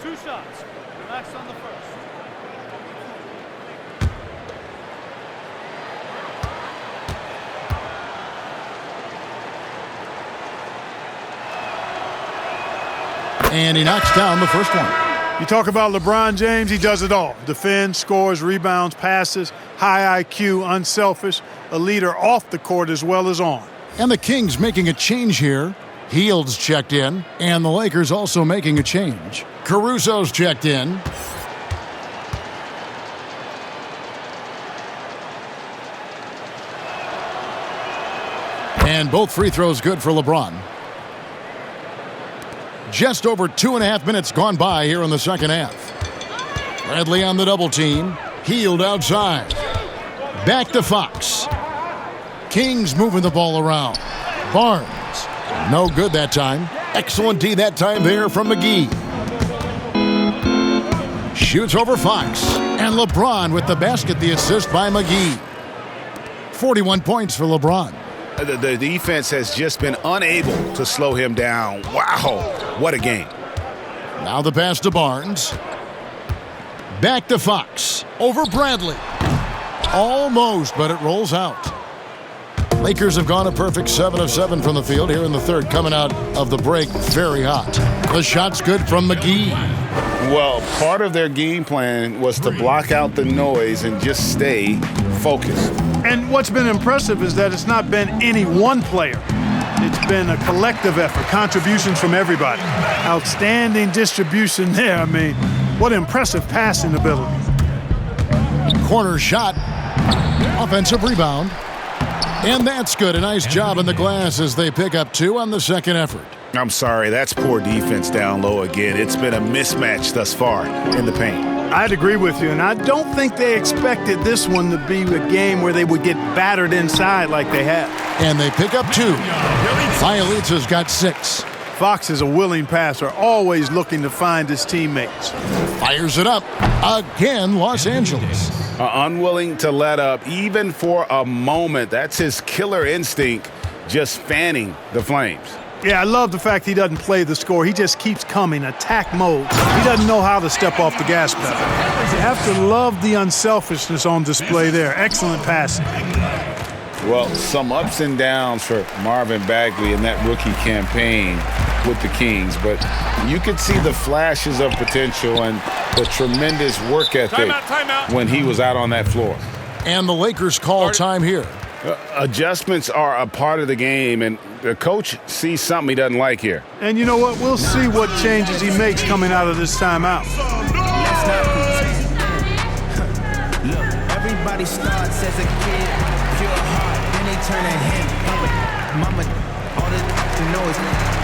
[SPEAKER 15] 2 shots. Relax on the first.
[SPEAKER 4] And he knocks down the first one.
[SPEAKER 8] You talk about LeBron James, he does it all. Defends, scores, rebounds, passes, high IQ, unselfish, a leader off the court as well as on.
[SPEAKER 4] And the Kings making a change here. Hield's checked in, and the Lakers also making a change. Caruso's checked in. And both free throws good for LeBron. Just over 2.5 minutes gone by here in the second half. Bradley on the double team. Hield outside. Back to Fox. Kings moving the ball around. Barnes. No good that time. Excellent D that time there from McGee. Shoots over Fox. And LeBron with the basket, the assist by McGee. 41 points for LeBron.
[SPEAKER 7] The defense has just been unable to slow him down. Wow, what a game.
[SPEAKER 4] Now the pass to Barnes. Back to Fox. Over Bradley. Almost, but it rolls out. Lakers have gone a perfect 7 of 7 from the field here in the third, coming out of the break very hot. The shot's good from McGee.
[SPEAKER 7] Well, part of their game plan was to block out the noise and just stay focused.
[SPEAKER 8] And what's been impressive is that it's not been any one player. It's been a collective effort, contributions from everybody. Outstanding distribution there. I mean, what impressive passing ability.
[SPEAKER 4] Corner shot. Offensive rebound. And that's good. A nice job in the glass as they pick up 2 on the second effort.
[SPEAKER 7] I'm sorry, that's poor defense down low again. It's been a mismatch thus far in the paint.
[SPEAKER 8] I'd agree with you, and I don't think they expected this one to be a game where they would get battered inside like they have.
[SPEAKER 4] And they pick up 2. Bielitsa's got 6.
[SPEAKER 8] Fox is a willing passer, always looking to find his teammates.
[SPEAKER 4] Fires it up. Again, Los Angeles.
[SPEAKER 7] Unwilling to let up even for a moment. That's his killer instinct, just fanning the flames.
[SPEAKER 8] Yeah, I love the fact he doesn't play the score. He just keeps coming, attack mode. He doesn't know how to step off the gas pedal. You have to love the unselfishness on display there. Excellent passing.
[SPEAKER 7] Well, some ups and downs for Marvin Bagley in that rookie campaign with the Kings, but you could see the flashes of potential and the tremendous work ethic when he was out on that floor.
[SPEAKER 4] And the Lakers call time here.
[SPEAKER 7] Adjustments are a part of the game, and the coach sees something he doesn't like here.
[SPEAKER 8] And you know what? We'll see what changes he makes coming out of this timeout.
[SPEAKER 16] Look, everybody starts as a kid, pure heart, then they turn to him. Mama, all the noise,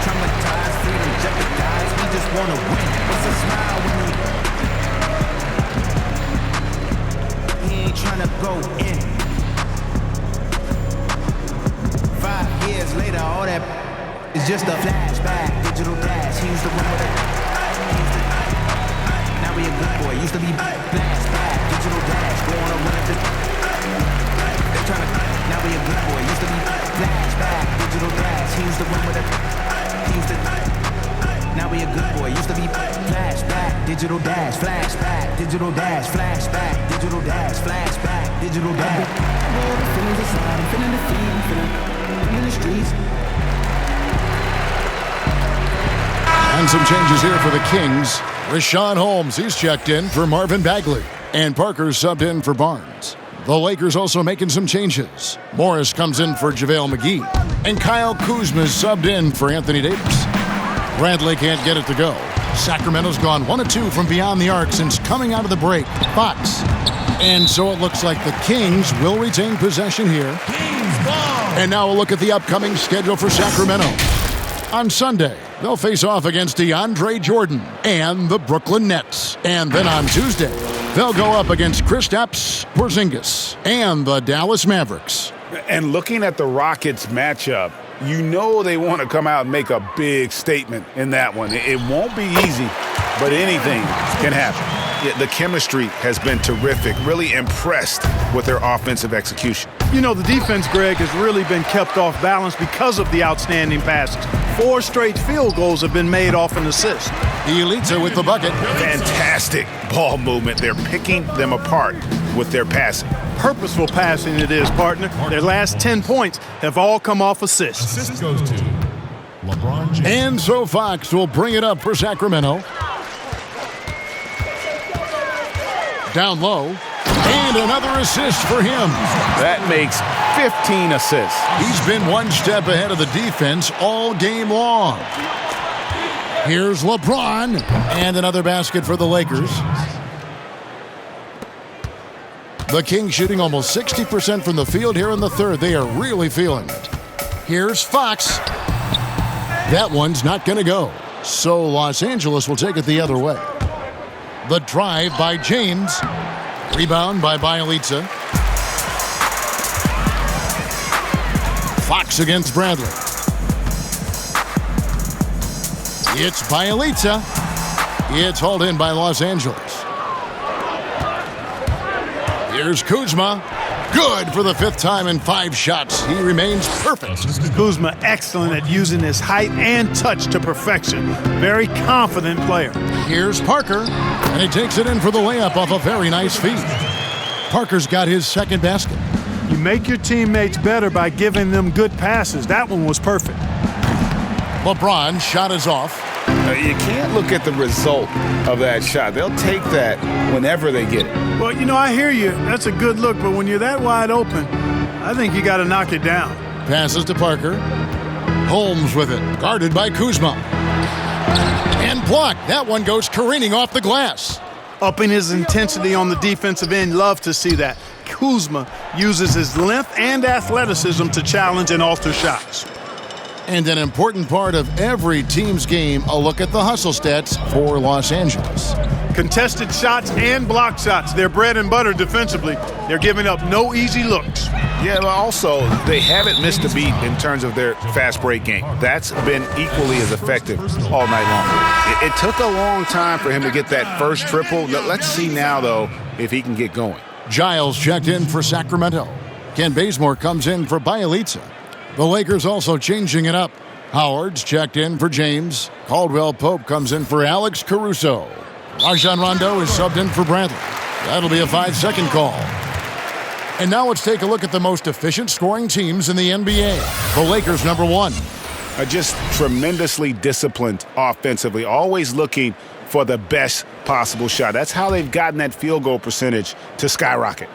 [SPEAKER 16] traumatized, freedom, jeopardized. We just want to win. It's a smile when he ain't trying to go in. 5 years later, all that is just a flashback, digital dash. He used to run with it. Now we a good boy. Used to be flashback, digital dash. Go on a run at the. They tryna. Now we a good boy. Used to be flashback, digital dash. He used to run with it. He used to. Now we a good boy. Used to be flashback, digital dash, flashback, digital dash, flashback, digital dash, flashback, digital dash. Feeling the slide, I'm feeling the feet, I'm feeling. In the streets.
[SPEAKER 4] And some changes here for the Kings. Richaun Holmes, he's checked in for Marvin Bagley. And Parker subbed in for Barnes. The Lakers also making some changes. Morris comes in for JaVale McGee. And Kyle Kuzma's subbed in for Anthony Davis. Bradley can't get it to go. Sacramento's gone 1 of 2 from beyond the arc since coming out of the break. Fox. And so it looks like the Kings will retain possession here. And now a look at the upcoming schedule for Sacramento. On Sunday, they'll face off against DeAndre Jordan and the Brooklyn Nets. And then on Tuesday, they'll go up against Kristaps Porzingis and the Dallas Mavericks.
[SPEAKER 7] And looking at the Rockets matchup, you know they want to come out and make a big statement in that one. It won't be easy, but anything can happen. The chemistry has been terrific. Really impressed with their offensive execution.
[SPEAKER 8] You know, the defense, Greg, has really been kept off balance because of the outstanding passes. 4 straight field goals have been made off an assist.
[SPEAKER 4] Bielitsa with the bucket.
[SPEAKER 7] Fantastic ball movement. They're picking them apart with their passing.
[SPEAKER 8] Purposeful passing it is, partner. Their last 10 points have all come off assists.
[SPEAKER 17] Assist goes to
[SPEAKER 4] LeBron James. And so Fox will bring it up for Sacramento. Down low. And another assist for him.
[SPEAKER 7] That makes 15 assists.
[SPEAKER 4] He's been one step ahead of the defense all game long. Here's LeBron. And another basket for the Lakers. The Kings shooting almost 60% from the field here in the third. They are really feeling it. Here's Fox. That one's not going to go. So Los Angeles will take it the other way. The drive by James. Rebound by Bielitsa. Fox against Bradley. It's Bielitsa. It's hauled in by Los Angeles. Here's Kuzma. Good for the fifth time in 5 shots. He remains perfect.
[SPEAKER 8] Kuzma excellent at using his height and touch to perfection. Very confident player.
[SPEAKER 4] Here's Parker, and he takes it in for the layup off a very nice feed. Parker's got his second basket.
[SPEAKER 8] You make your teammates better by giving them good passes. That one was perfect.
[SPEAKER 4] LeBron shot is off.
[SPEAKER 7] You can't look at the result of that shot. They'll take that whenever they get it.
[SPEAKER 8] Well, you know, I hear you. That's a good look, but when you're that wide open, I think you got to knock it down.
[SPEAKER 4] Passes to Parker. Holmes with it, guarded by Kuzma. And blocked. That one goes careening off the glass.
[SPEAKER 8] Upping his intensity on the defensive end. Love to see that. Kuzma uses his length and athleticism to challenge and alter shots.
[SPEAKER 4] And an important part of every team's game, a look at the hustle stats for Los Angeles.
[SPEAKER 8] Contested shots and block shots. They're bread and butter defensively. They're giving up no easy looks.
[SPEAKER 7] Yeah, but also, they haven't missed a beat in terms of their fast break game. That's been equally as effective all night long. It took a long time for him to get that first triple. Let's see now, though, if he can get going.
[SPEAKER 4] Giles checked in for Sacramento. Ken Bazemore comes in for Bielitsa. The Lakers also changing it up. Howard's checked in for James. Caldwell Pope comes in for Alex Caruso. Rajon Rondo is subbed in for Bradley. That'll be a 5-second call. And now let's take a look at the most efficient scoring teams in the NBA. The Lakers, number 1.
[SPEAKER 7] Just tremendously disciplined offensively, always looking for the best possible shot. That's how they've gotten that field goal percentage to skyrocket.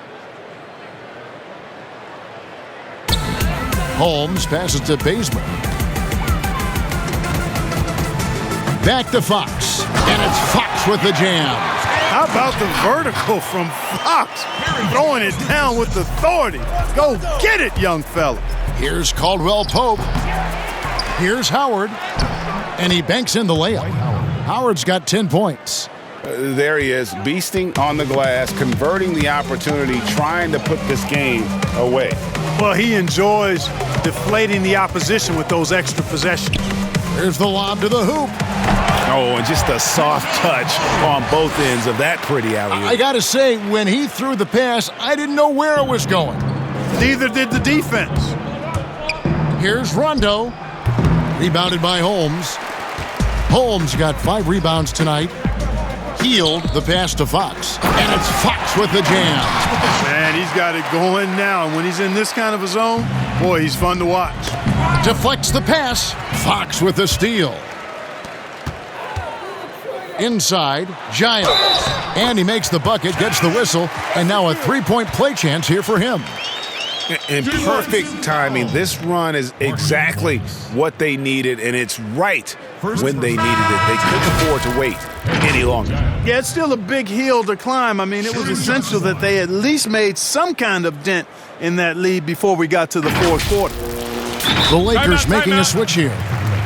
[SPEAKER 4] Holmes passes to Bazemore. Back to Fox. And it's Fox with the jam.
[SPEAKER 8] How about the vertical from Fox? Throwing it down with authority. Go get it, young fella.
[SPEAKER 4] Here's Caldwell Pope. Here's Howard. And he banks in the layup. Howard's got 10 points.
[SPEAKER 7] There he is, beasting on the glass, converting the opportunity, trying to put this game away.
[SPEAKER 8] Well, he enjoys deflating the opposition with those extra possessions.
[SPEAKER 4] Here's the lob to the hoop.
[SPEAKER 7] Oh, and just a soft touch on both ends of that pretty alley-oop.
[SPEAKER 4] I got to say, when he threw the pass, I didn't know where it was going.
[SPEAKER 8] Neither did the defense.
[SPEAKER 4] Here's Rondo. Rebounded by Holmes. Holmes got 5 rebounds tonight. Healed the pass to Fox. And it's Fox with the jam.
[SPEAKER 8] Man, he's got it going now. And when he's in this kind of a zone, boy, he's fun to watch.
[SPEAKER 4] Deflects the pass. Fox with the steal. Inside, Giles. And he makes the bucket, gets the whistle, and now a 3-point play chance here for him.
[SPEAKER 7] In perfect timing. This run is exactly what they needed, and it's right when they needed it. They couldn't afford to wait any longer.
[SPEAKER 8] Yeah, it's still a big hill to climb. I mean, it was essential that they at least made some kind of dent in that lead before we got to the fourth quarter.
[SPEAKER 4] The Lakers making a switch here.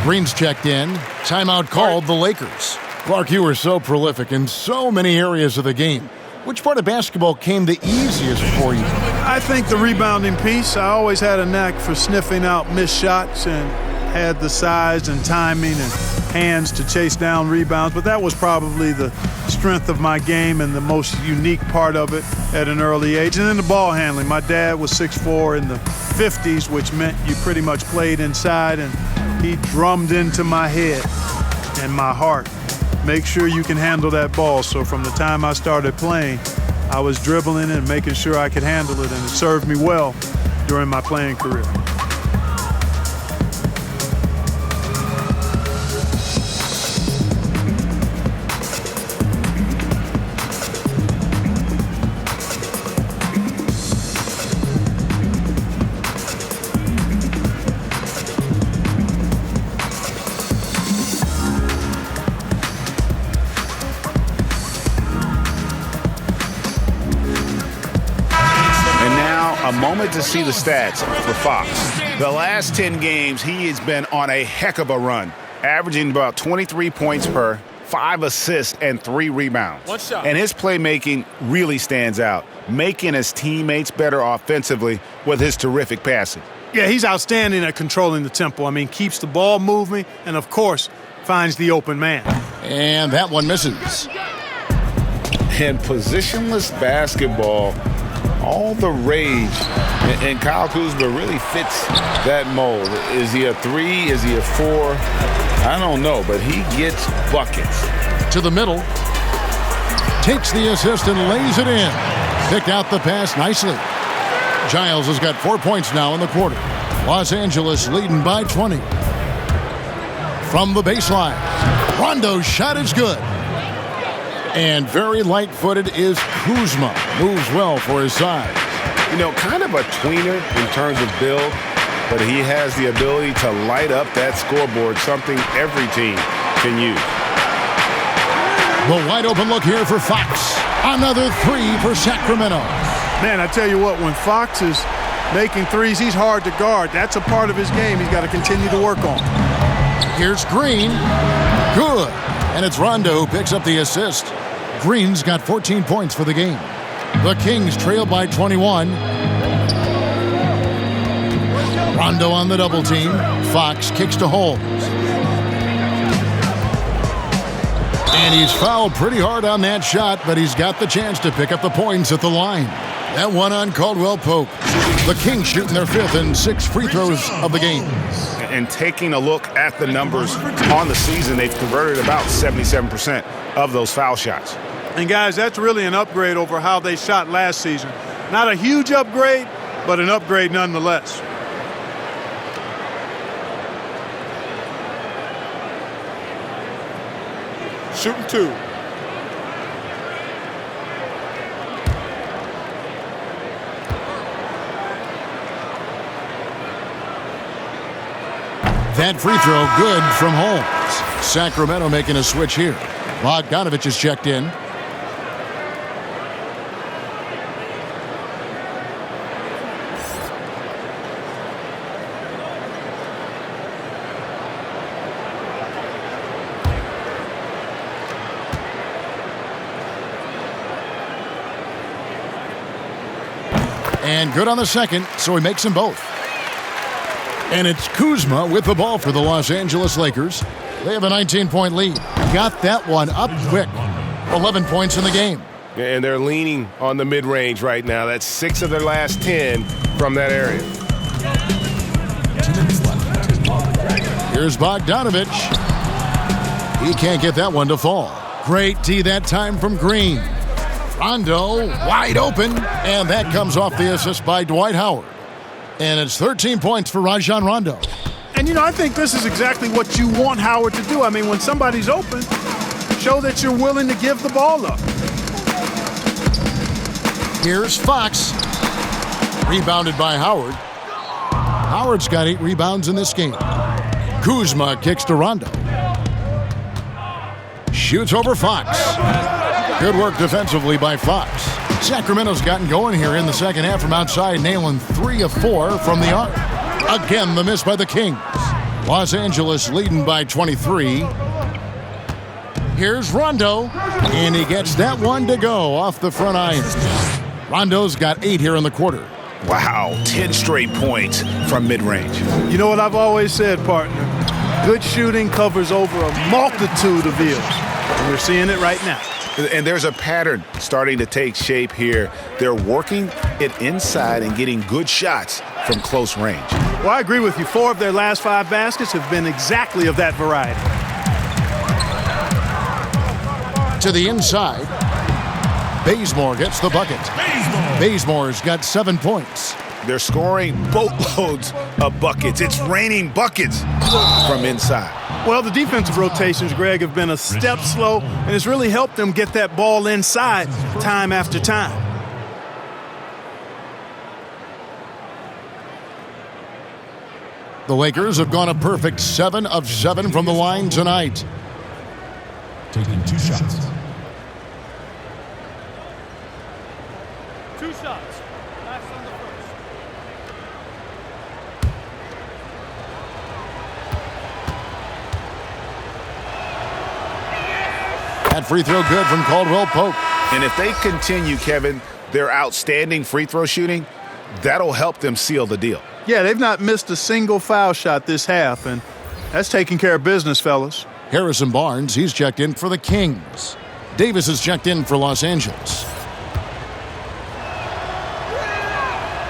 [SPEAKER 4] Green's checked in. Timeout called the Lakers. Clark, you were so prolific in so many areas of the game. Which part of basketball came the easiest for you?
[SPEAKER 8] I think the rebounding piece. I always had a knack for sniffing out missed shots and had the size and timing and hands to chase down rebounds, but that was probably the strength of my game and the most unique part of it at an early age. And then the ball handling. My dad was 6'4" in the 50s, which meant you pretty much played inside, and he drummed into my head and my heart. Make sure you can handle that ball. So from the time I started playing, I was dribbling and making sure I could handle it, and it served me well during my playing career.
[SPEAKER 7] moment to see the stats for Fox. The last 10 games, he has been on a heck of a run, averaging about 23 points per, 5 assists, and 3 rebounds.
[SPEAKER 9] One shot.
[SPEAKER 7] And his playmaking really stands out, making his teammates better offensively with his terrific passing.
[SPEAKER 8] Yeah, he's outstanding at controlling the tempo. I mean, keeps the ball moving and, of course, finds the open man.
[SPEAKER 4] And that one misses.
[SPEAKER 7] And positionless basketball, all the rage, and Kyle Kuzma really fits that mold. Is he a 3? Is he a 4? I don't know, but he gets buckets.
[SPEAKER 4] To the middle. Takes the assist and lays it in. Picked out the pass nicely. Giles has got 4 points now in the quarter. Los Angeles leading by 20. From the baseline, Rondo's shot is good. And very light-footed is Kuzma. Moves well for his size.
[SPEAKER 7] You know, kind of a tweener in terms of build, but he has the ability to light up that scoreboard, something every team can use.
[SPEAKER 4] The wide-open look here for Fox. Another 3 for Sacramento.
[SPEAKER 8] Man, I tell you what, when Fox is making threes, he's hard to guard. That's a part of his game he's got to continue to work on.
[SPEAKER 4] Here's Green. Good. And it's Rondo who picks up the assist. Green's got 14 points for the game. The Kings trail by 21. Rondo on the double team. Fox kicks to Holmes. And he's fouled pretty hard on that shot, but he's got the chance to pick up the points at the line. That one on Caldwell Pope. The Kings shooting their 5th and 6th free throws of the game.
[SPEAKER 7] And taking a look at the numbers on the season, they've converted about 77% of those foul shots.
[SPEAKER 8] And guys, that's really an upgrade over how they shot last season. Not a huge upgrade, but an upgrade nonetheless.
[SPEAKER 9] Shooting 2.
[SPEAKER 4] That free throw good from Holmes. Sacramento making a switch here. Bogdanovich is checked in. And good on the second, so he makes them both. And it's Kuzma with the ball for the Los Angeles Lakers. They have a 19-point lead. Got that one up quick. 11 points in the game.
[SPEAKER 13] And they're leaning on the mid-range right now. That's 6 of their last 10 from that area.
[SPEAKER 4] Here's Bogdanovich. He can't get that one to fall. Great D that time from Green. Rondo wide open, and that comes off the assist by Dwight Howard. And it's 13 points for Rajon Rondo.
[SPEAKER 8] And, you know, I think this is exactly what you want Howard to do. I mean, when somebody's open, show that you're willing to give the ball up.
[SPEAKER 4] Here's Fox. Rebounded by Howard. Howard's got 8 rebounds in this game. Kuzma kicks to Rondo. Shoots over Fox. Good work defensively by Fox. Sacramento's gotten going here in the second half from outside, nailing 3 of 4 from the arc. Again, the miss by the Kings. Los Angeles leading by 23. Here's Rondo, and he gets that one to go off the front iron. Rondo's got 8 here in the quarter.
[SPEAKER 7] Wow, 10 straight points from mid-range.
[SPEAKER 8] You know what I've always said, partner? Good shooting covers over a multitude of ills. And we're seeing it right now.
[SPEAKER 7] And there's a pattern starting to take shape here. They're working it inside and getting good shots from close range.
[SPEAKER 8] Well, I agree with you. 4 of their last 5 baskets have been exactly of that variety.
[SPEAKER 4] To the inside. Bazemore gets the bucket. Bazemore's got 7 points.
[SPEAKER 7] They're scoring boatloads of buckets. It's raining buckets from inside.
[SPEAKER 8] Well, the defensive rotations, Greg, have been a step slow, and it's really helped them get that ball inside time after time.
[SPEAKER 4] The Lakers have gone a perfect 7 of 7 from the line tonight.
[SPEAKER 17] Taking 2 shots.
[SPEAKER 15] 2 shots. Last on the first.
[SPEAKER 4] That free throw good from Caldwell Pope.
[SPEAKER 7] And if they continue, Kevin, their outstanding free throw shooting, that'll help them seal the deal.
[SPEAKER 8] Yeah, they've not missed a single foul shot this half, and that's taking care of business, fellas.
[SPEAKER 4] Harrison Barnes, he's checked in for the Kings. Davis is checked in for Los Angeles.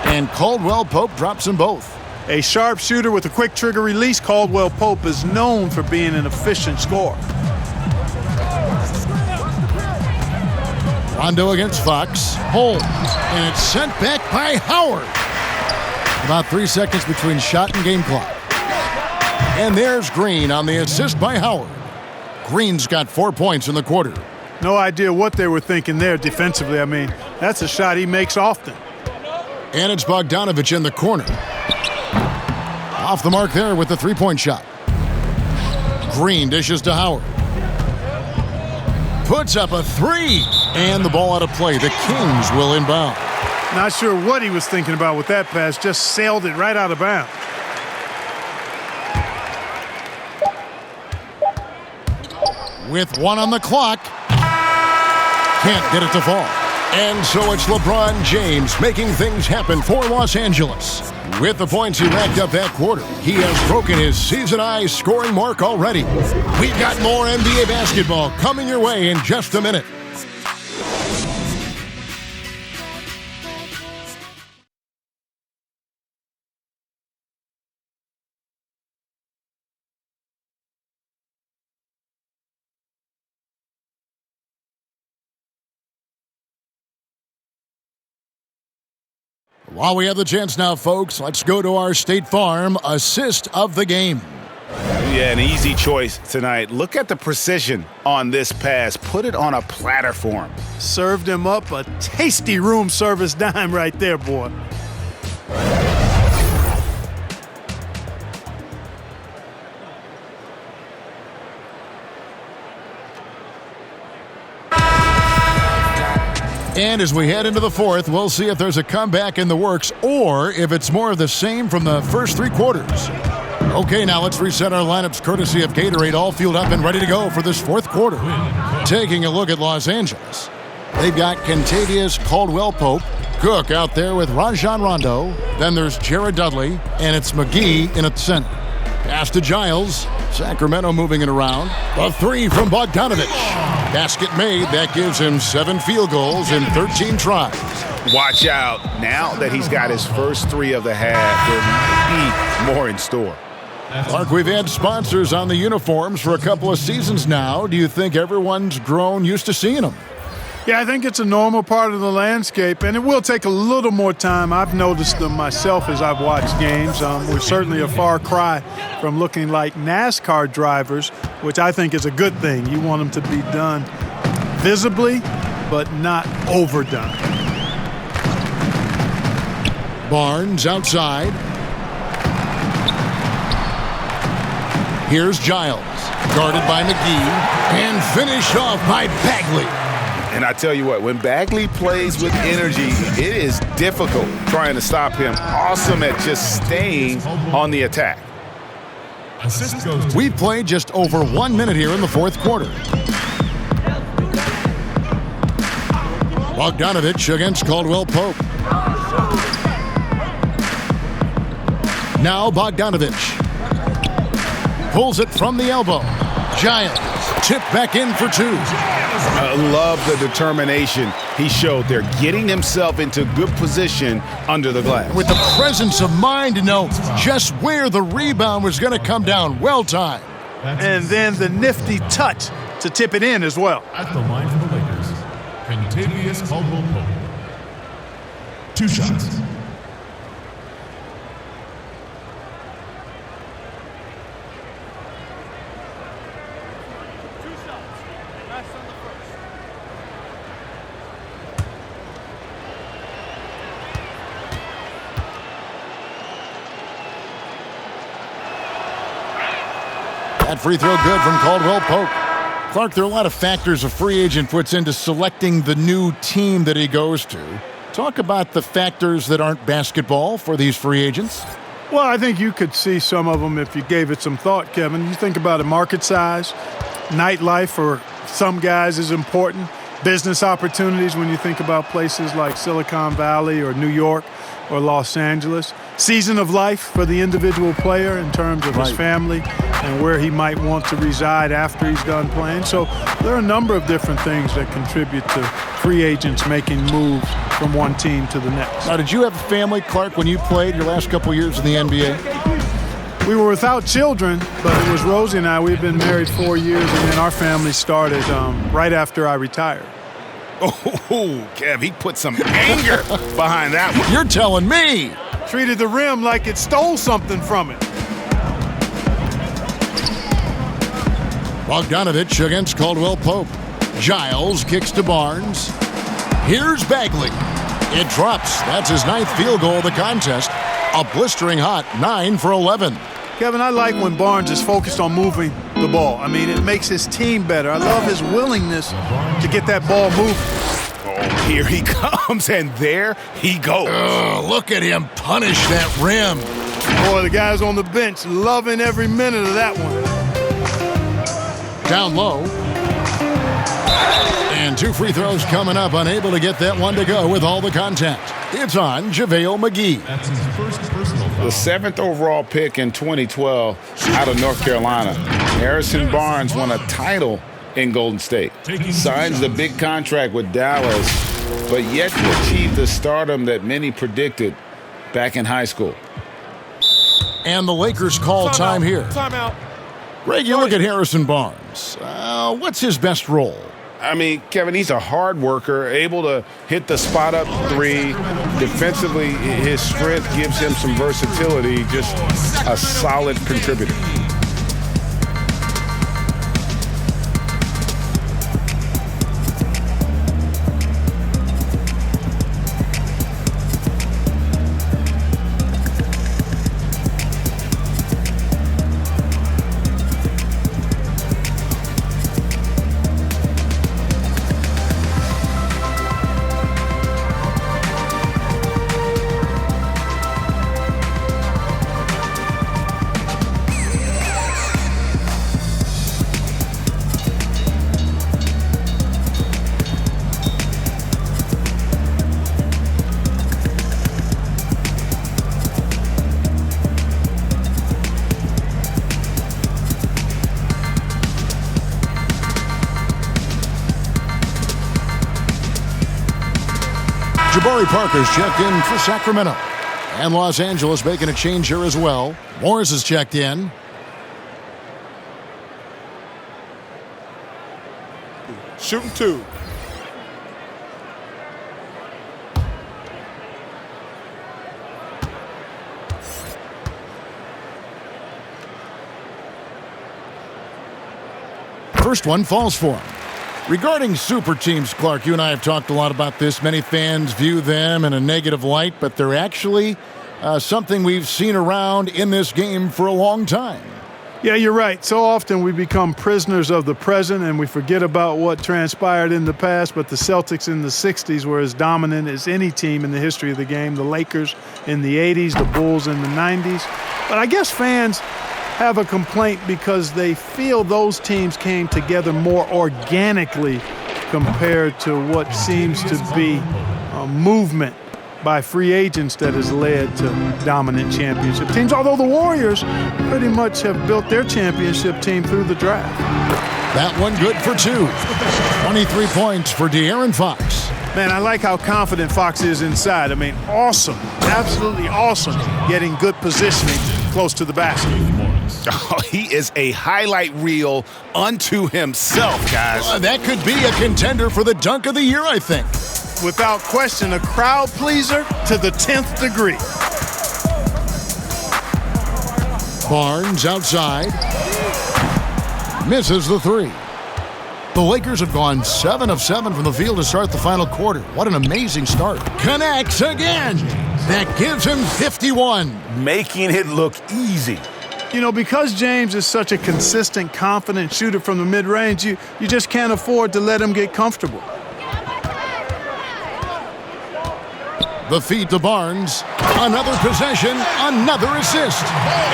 [SPEAKER 4] And Caldwell Pope drops them both.
[SPEAKER 8] A sharp shooter with a quick trigger release, Caldwell Pope is known for being an efficient scorer.
[SPEAKER 4] Rondo against Fox. Holmes. And it's sent back by Howard. About 3 seconds between shot and game clock. And there's Green on the assist by Howard. Green's got 4 points in the quarter.
[SPEAKER 8] No idea what they were thinking there defensively. I mean, that's a shot he makes often.
[SPEAKER 4] And it's Bogdanovich in the corner. Off the mark there with the three-point shot. Green dishes to Howard. Puts up a three. And the ball out of play. The Kings will inbound.
[SPEAKER 8] Not sure what he was thinking about with that pass. Just sailed it right out of bounds.
[SPEAKER 4] With 1 on the clock. Can't get it to fall. And so it's LeBron James making things happen for Los Angeles. With the points he racked up that quarter, he has broken his season-high scoring mark already. We've got more NBA basketball coming your way in just a minute. While we have the chance now, folks, let's go to our State Farm assist of the game.
[SPEAKER 7] Yeah, an easy choice tonight. Look at the precision on this pass. Put it on a platter for him.
[SPEAKER 8] Served him up a tasty room service dime right there, boy.
[SPEAKER 4] And as we head into the fourth, we'll see if there's a comeback in the works or if it's more of the same from the first 3 quarters. Okay, now let's reset our lineups courtesy of Gatorade, all fueled up and ready to go for this fourth quarter. Taking a look at Los Angeles. They've got Kentavious Caldwell-Pope, Cook out there with Rajon Rondo. Then there's Jared Dudley, and it's McGee in at center. Pass to Giles. Sacramento moving it around. A three from Bogdanovich. Basket made. That gives him 7 field goals in 13 tries.
[SPEAKER 7] Watch out. Now that he's got his first 3 of the half, there may be more in store.
[SPEAKER 4] Clark, we've had sponsors on the uniforms for a couple of seasons now. Do you think everyone's grown used to seeing them?
[SPEAKER 8] Yeah, I think it's a normal part of the landscape, and it will take a little more time. I've noticed them myself as I've watched games. We're certainly a far cry from looking like NASCAR drivers, which I think is a good thing. You want them to be done visibly, but not overdone.
[SPEAKER 4] Barnes outside. Here's Giles, guarded by McGee, and finished off by Bagley.
[SPEAKER 7] And I tell you what, when Bagley plays with energy, it is difficult trying to stop him. Awesome at just staying on the attack.
[SPEAKER 4] We've played just over 1 minute here in the fourth quarter. Bogdanovich against Caldwell-Pope. Now Bogdanovich. Pulls it from the elbow. Giles tipped back in for 2.
[SPEAKER 7] I love the determination he showed there, getting himself into good position under the glass.
[SPEAKER 4] With the presence of mind to know just where the rebound was going to come down. Well timed.
[SPEAKER 8] And then the nifty touch to tip it in as well.
[SPEAKER 17] At the line for the Lakers, Kentavious Caldwell-Pope. 2 shots.
[SPEAKER 4] That free throw good from Caldwell-Pope. Clark, there are a lot of factors a free agent puts into selecting the new team that he goes to. Talk about the factors that aren't basketball for these free agents.
[SPEAKER 8] Well, I think you could see some of them if you gave it some thought, Kevin. You think about a market size, nightlife for some guys is important. Business opportunities when you think about places like Silicon Valley or New York or Los Angeles. Season of life for the individual player in terms of his family and where he might want to reside after he's done playing. So there are a number of different things that contribute to free agents making moves from one team to the next.
[SPEAKER 4] Now, did you have a family, Clark, when you played your last couple years in the NBA?
[SPEAKER 8] We were without children, but it was Rosie and I. We've been married 4 years, and then our family started right after I retired.
[SPEAKER 7] Oh, Kev, he put some anger behind that one.
[SPEAKER 4] You're telling me.
[SPEAKER 8] Treated the rim like it stole something from it.
[SPEAKER 4] Bogdanovich against Caldwell Pope. Giles kicks to Barnes. Here's Bagley. It drops. That's his 9th field goal of the contest. A blistering hot 9 for 11.
[SPEAKER 8] Kevin, I like when Barnes is focused on moving the ball. I mean, it makes his team better. I love his willingness to get that ball moving.
[SPEAKER 7] Oh, here he comes, and there he goes.
[SPEAKER 4] Look at him punish that rim.
[SPEAKER 8] Boy, the guys on the bench loving every minute of that one.
[SPEAKER 4] Down low. And 2 free throws coming up, unable to get that one to go with all the contact. It's on JaVale McGee.
[SPEAKER 17] That's his first personal foul.
[SPEAKER 7] The 7th overall pick in 2012 out of North Carolina. Harrison Barnes won a title in Golden State. Signs the big contract with Dallas, but yet to achieve the stardom that many predicted back in high school.
[SPEAKER 4] And the Lakers call time here.
[SPEAKER 9] Timeout.
[SPEAKER 4] Greg, you look at Harrison Barnes. What's his best role?
[SPEAKER 7] I mean, Kevin, he's a hard worker, able to hit the spot-up 3. Defensively, his strength gives him some versatility, just a solid contributor.
[SPEAKER 4] Jabari Parker's checked in for Sacramento. And Los Angeles making a change here as well. Morris is checked in.
[SPEAKER 14] Shooting 2.
[SPEAKER 4] First one falls for him. Regarding super teams, Clark, you and I have talked a lot about this. Many fans view them in a negative light, but they're actually something we've seen around in this game for a long time.
[SPEAKER 8] Yeah, you're right. So often we become prisoners of the present and we forget about what transpired in the past, but the Celtics in the 60s were as dominant as any team in the history of the game. The Lakers in the 80s, the Bulls in the 90s. But I guess fans have a complaint because they feel those teams came together more organically compared to what seems to be a movement by free agents that has led to dominant championship teams, although the Warriors pretty much have built their championship team through the draft.
[SPEAKER 4] That one good for 2. 23 points for De'Aaron Fox.
[SPEAKER 8] Man, I like how confident Fox is inside. I mean, awesome, absolutely awesome, getting good positioning close to the basket.
[SPEAKER 7] Oh, he is a highlight reel unto himself, guys.
[SPEAKER 4] That could be a contender for the dunk of the year, I think.
[SPEAKER 8] Without question, a crowd pleaser to the 10th degree.
[SPEAKER 4] Barnes outside. Misses the 3. The Lakers have gone 7 of 7 from the field to start the final quarter. What an amazing start. Connects again. That gives him 51.
[SPEAKER 7] Making it look easy.
[SPEAKER 8] You know, because James is such a consistent, confident shooter from the mid-range, you just can't afford to let him get comfortable.
[SPEAKER 4] The feed to Barnes. Another possession, another assist.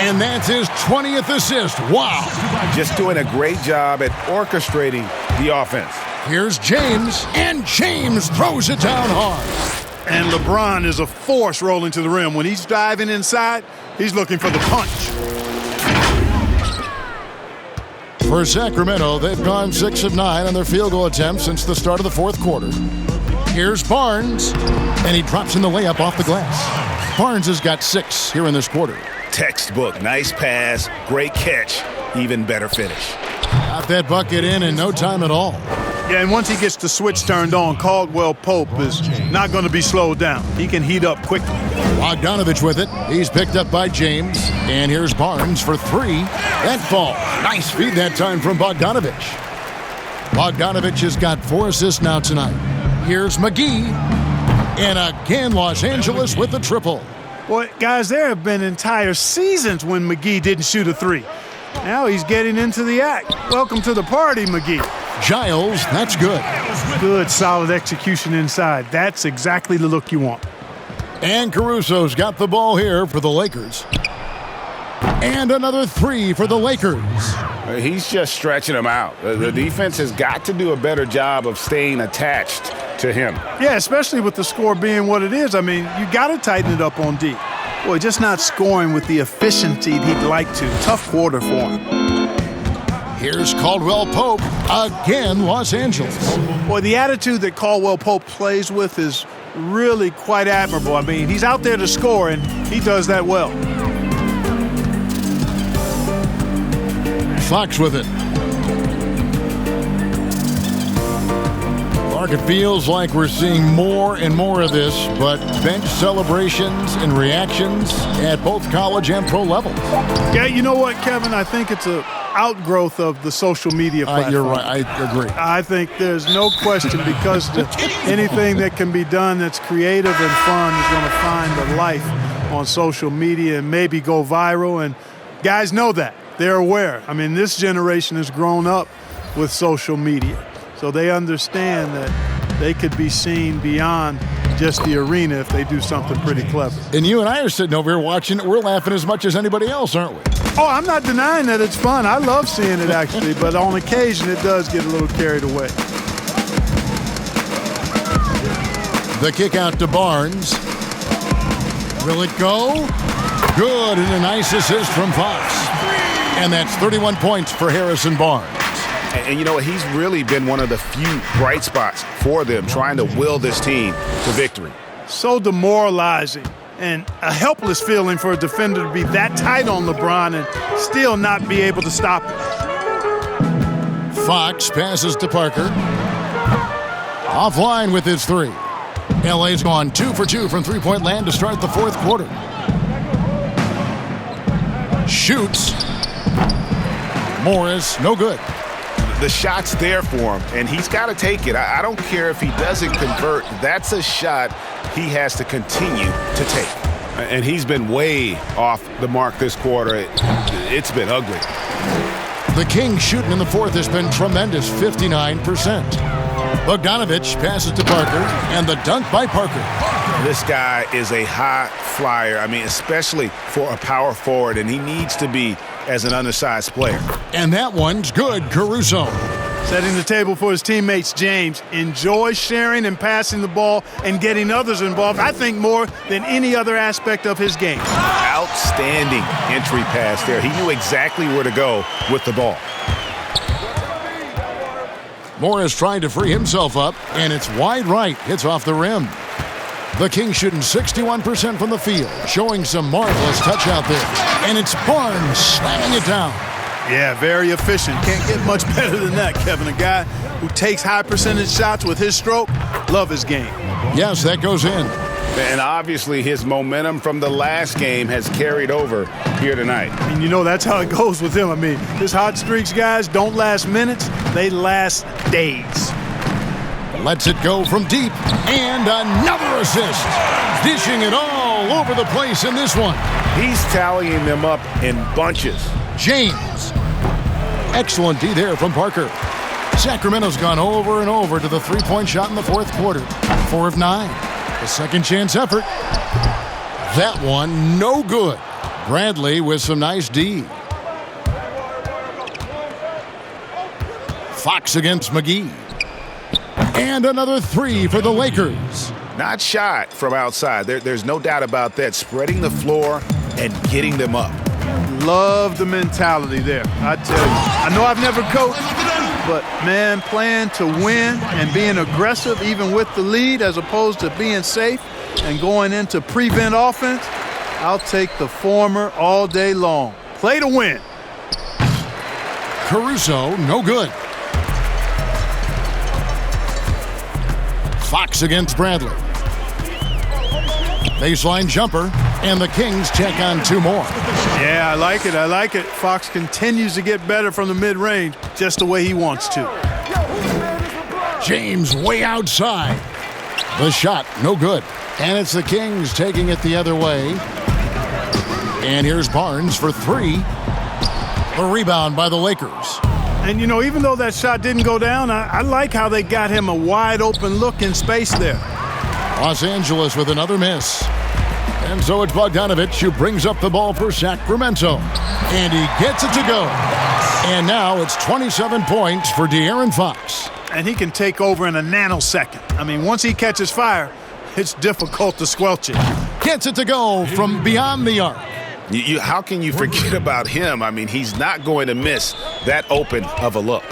[SPEAKER 4] And that's his 20th assist. Wow.
[SPEAKER 7] Just doing a great job at orchestrating the offense.
[SPEAKER 4] Here's James, and James throws it down hard.
[SPEAKER 8] And LeBron is a force rolling to the rim. When he's diving inside, he's looking for the punch.
[SPEAKER 4] For Sacramento, they've gone 6 of 9 on their field goal attempts since the start of the fourth quarter. Here's Barnes, and he drops in the layup off the glass. Barnes has got 6 here in this quarter.
[SPEAKER 7] Textbook, nice pass, great catch, even better finish.
[SPEAKER 4] Got that bucket in no time at all.
[SPEAKER 8] Yeah, and once he gets the switch turned on, Caldwell Pope is not going to be slowed down. He can heat up quickly.
[SPEAKER 4] Bogdanovich with it. He's picked up by James. And here's Barnes for 3. That ball. Nice feed that time from Bogdanovich. Bogdanovich has got 4 assists now tonight. Here's McGee. And again, Los Angeles with the triple.
[SPEAKER 8] Boy, guys, there have been entire seasons when McGee didn't shoot a 3. Now he's getting into the act. Welcome to the party, McGee.
[SPEAKER 4] Giles, that's good.
[SPEAKER 8] Good, solid execution inside. That's exactly the look you want.
[SPEAKER 4] And Caruso's got the ball here for the Lakers. And another 3 for the Lakers.
[SPEAKER 7] He's just stretching them out. The defense has got to do a better job of staying attached to him.
[SPEAKER 8] Yeah, especially with the score being what it is. I mean, you got to tighten it up on D. Boy, just not scoring with the efficiency he'd like to. Tough quarter for him.
[SPEAKER 4] Here's Caldwell Pope, again, Los Angeles.
[SPEAKER 8] Boy, the attitude that Caldwell Pope plays with is really quite admirable. I mean, he's out there to score, and he does that well.
[SPEAKER 4] Fox with it. Mark, it feels like we're seeing more and more of this, but bench celebrations and reactions at both college and pro levels.
[SPEAKER 8] Yeah, you know what, Kevin? I think it's an outgrowth of the social media platform.
[SPEAKER 4] You're right. I agree.
[SPEAKER 8] I think there's no question because anything that can be done that's creative and fun is going to find a life on social media and maybe go viral. And guys know that. They're aware. I mean, this generation has grown up with social media. So they understand that they could be seen beyond just the arena if they do something pretty clever.
[SPEAKER 4] And you and I are sitting over here watching it. We're laughing as much as anybody else, aren't we?
[SPEAKER 8] Oh, I'm not denying that it's fun. I love seeing it, actually. But on occasion, it does get a little carried away.
[SPEAKER 4] The kick out to Barnes. Will it go? Good, and a nice assist from Fox. And that's 31 points for Harrison Barnes.
[SPEAKER 7] And you know what? He's really been one of the few bright spots for them, trying to will this team to victory.
[SPEAKER 8] So demoralizing and a helpless feeling for a defender to be that tight on LeBron and still not be able to stop him.
[SPEAKER 4] Fox passes to Parker. Offline with his 3. LA's gone 2 for 2 from three-point land to start the fourth quarter. Shoots. Morris, no good.
[SPEAKER 7] The shot's there for him, and he's got to take it. I don't care if he doesn't convert. That's a shot he has to continue to take. And he's been way off the mark this quarter. It's been ugly.
[SPEAKER 4] The Kings shooting in the fourth has been tremendous, 59%. Bogdanovich passes to Parker, and the dunk by Parker.
[SPEAKER 7] This guy is a high flyer. I mean, especially for a power forward, and he needs to be as an undersized player.
[SPEAKER 4] And that one's good, Caruso.
[SPEAKER 8] Setting the table for his teammates, James. Enjoy sharing and passing the ball and getting others involved, I think, more than any other aspect of his game.
[SPEAKER 7] Outstanding entry pass there. He knew exactly where to go with the ball.
[SPEAKER 4] Morris trying to free himself up, and it's wide right. Hits off the rim. The Kings shooting 61% from the field, showing some marvelous touch out there. And it's Barnes slamming it down.
[SPEAKER 8] Yeah, very efficient. Can't get much better than that, Kevin. A guy who takes high percentage shots with his stroke. Love his game.
[SPEAKER 4] Yes, that goes in.
[SPEAKER 7] And obviously his momentum from the last game has carried over here tonight.
[SPEAKER 8] And you know that's how it goes with him. I mean, his hot streaks, guys, don't last minutes. They last days.
[SPEAKER 4] Lets it go from deep, and another assist. Dishing it all over the place in this one.
[SPEAKER 7] He's tallying them up in bunches.
[SPEAKER 4] James. Excellent D there from Parker. Sacramento's gone over and over to the three-point shot in the fourth quarter. 4 of 9. A second chance effort. That one, no good. Bradley with some nice D. Fox against McGee. And another three for the Lakers.
[SPEAKER 7] Not shot from outside. There's no doubt about that. Spreading the floor and getting them up.
[SPEAKER 8] Love the mentality there, I tell you. I know I've never coached, but, man, playing to win and being aggressive even with the lead as opposed to being safe and going into prevent offense, I'll take the former all day long. Play to win.
[SPEAKER 4] Caruso, no good. Fox against Bradley. Baseline jumper, and the Kings check on two more.
[SPEAKER 8] Yeah, I like it. I like it. Fox continues to get better from the mid-range just the way he wants to.
[SPEAKER 4] James way outside. The shot, no good. And it's the Kings taking it the other way. And here's Barnes for three. The rebound by the Lakers.
[SPEAKER 8] And, you know, even though that shot didn't go down, I like how they got him a wide-open look in space there.
[SPEAKER 4] Los Angeles with another miss. And so it's Bogdanović who brings up the ball for Sacramento. And he gets it to go. And now it's 27 points for De'Aaron Fox.
[SPEAKER 8] And he can take over in a nanosecond. I mean, once he catches fire, it's difficult to squelch it.
[SPEAKER 4] Gets it to go from beyond the arc.
[SPEAKER 7] How can you forget about him? I mean, he's not going to miss that open of a look.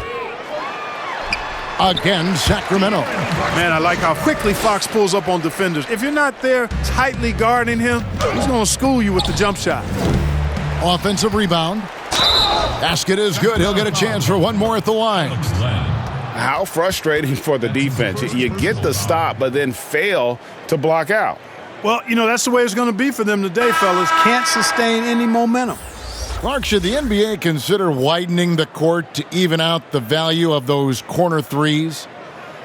[SPEAKER 4] Again, Sacramento.
[SPEAKER 8] Man, I like how quickly Fox pulls up on defenders. If you're not there tightly guarding him, he's going to school you with the jump shot.
[SPEAKER 4] Offensive rebound. Basket is good. He'll get a chance for one more at the line.
[SPEAKER 7] How frustrating for the defense. You get the stop, but then fail to block out.
[SPEAKER 8] Well, you know, that's the way it's going to be for them today, fellas. Can't sustain any momentum.
[SPEAKER 4] Clark, should the NBA consider widening the court to even out the value of those corner threes?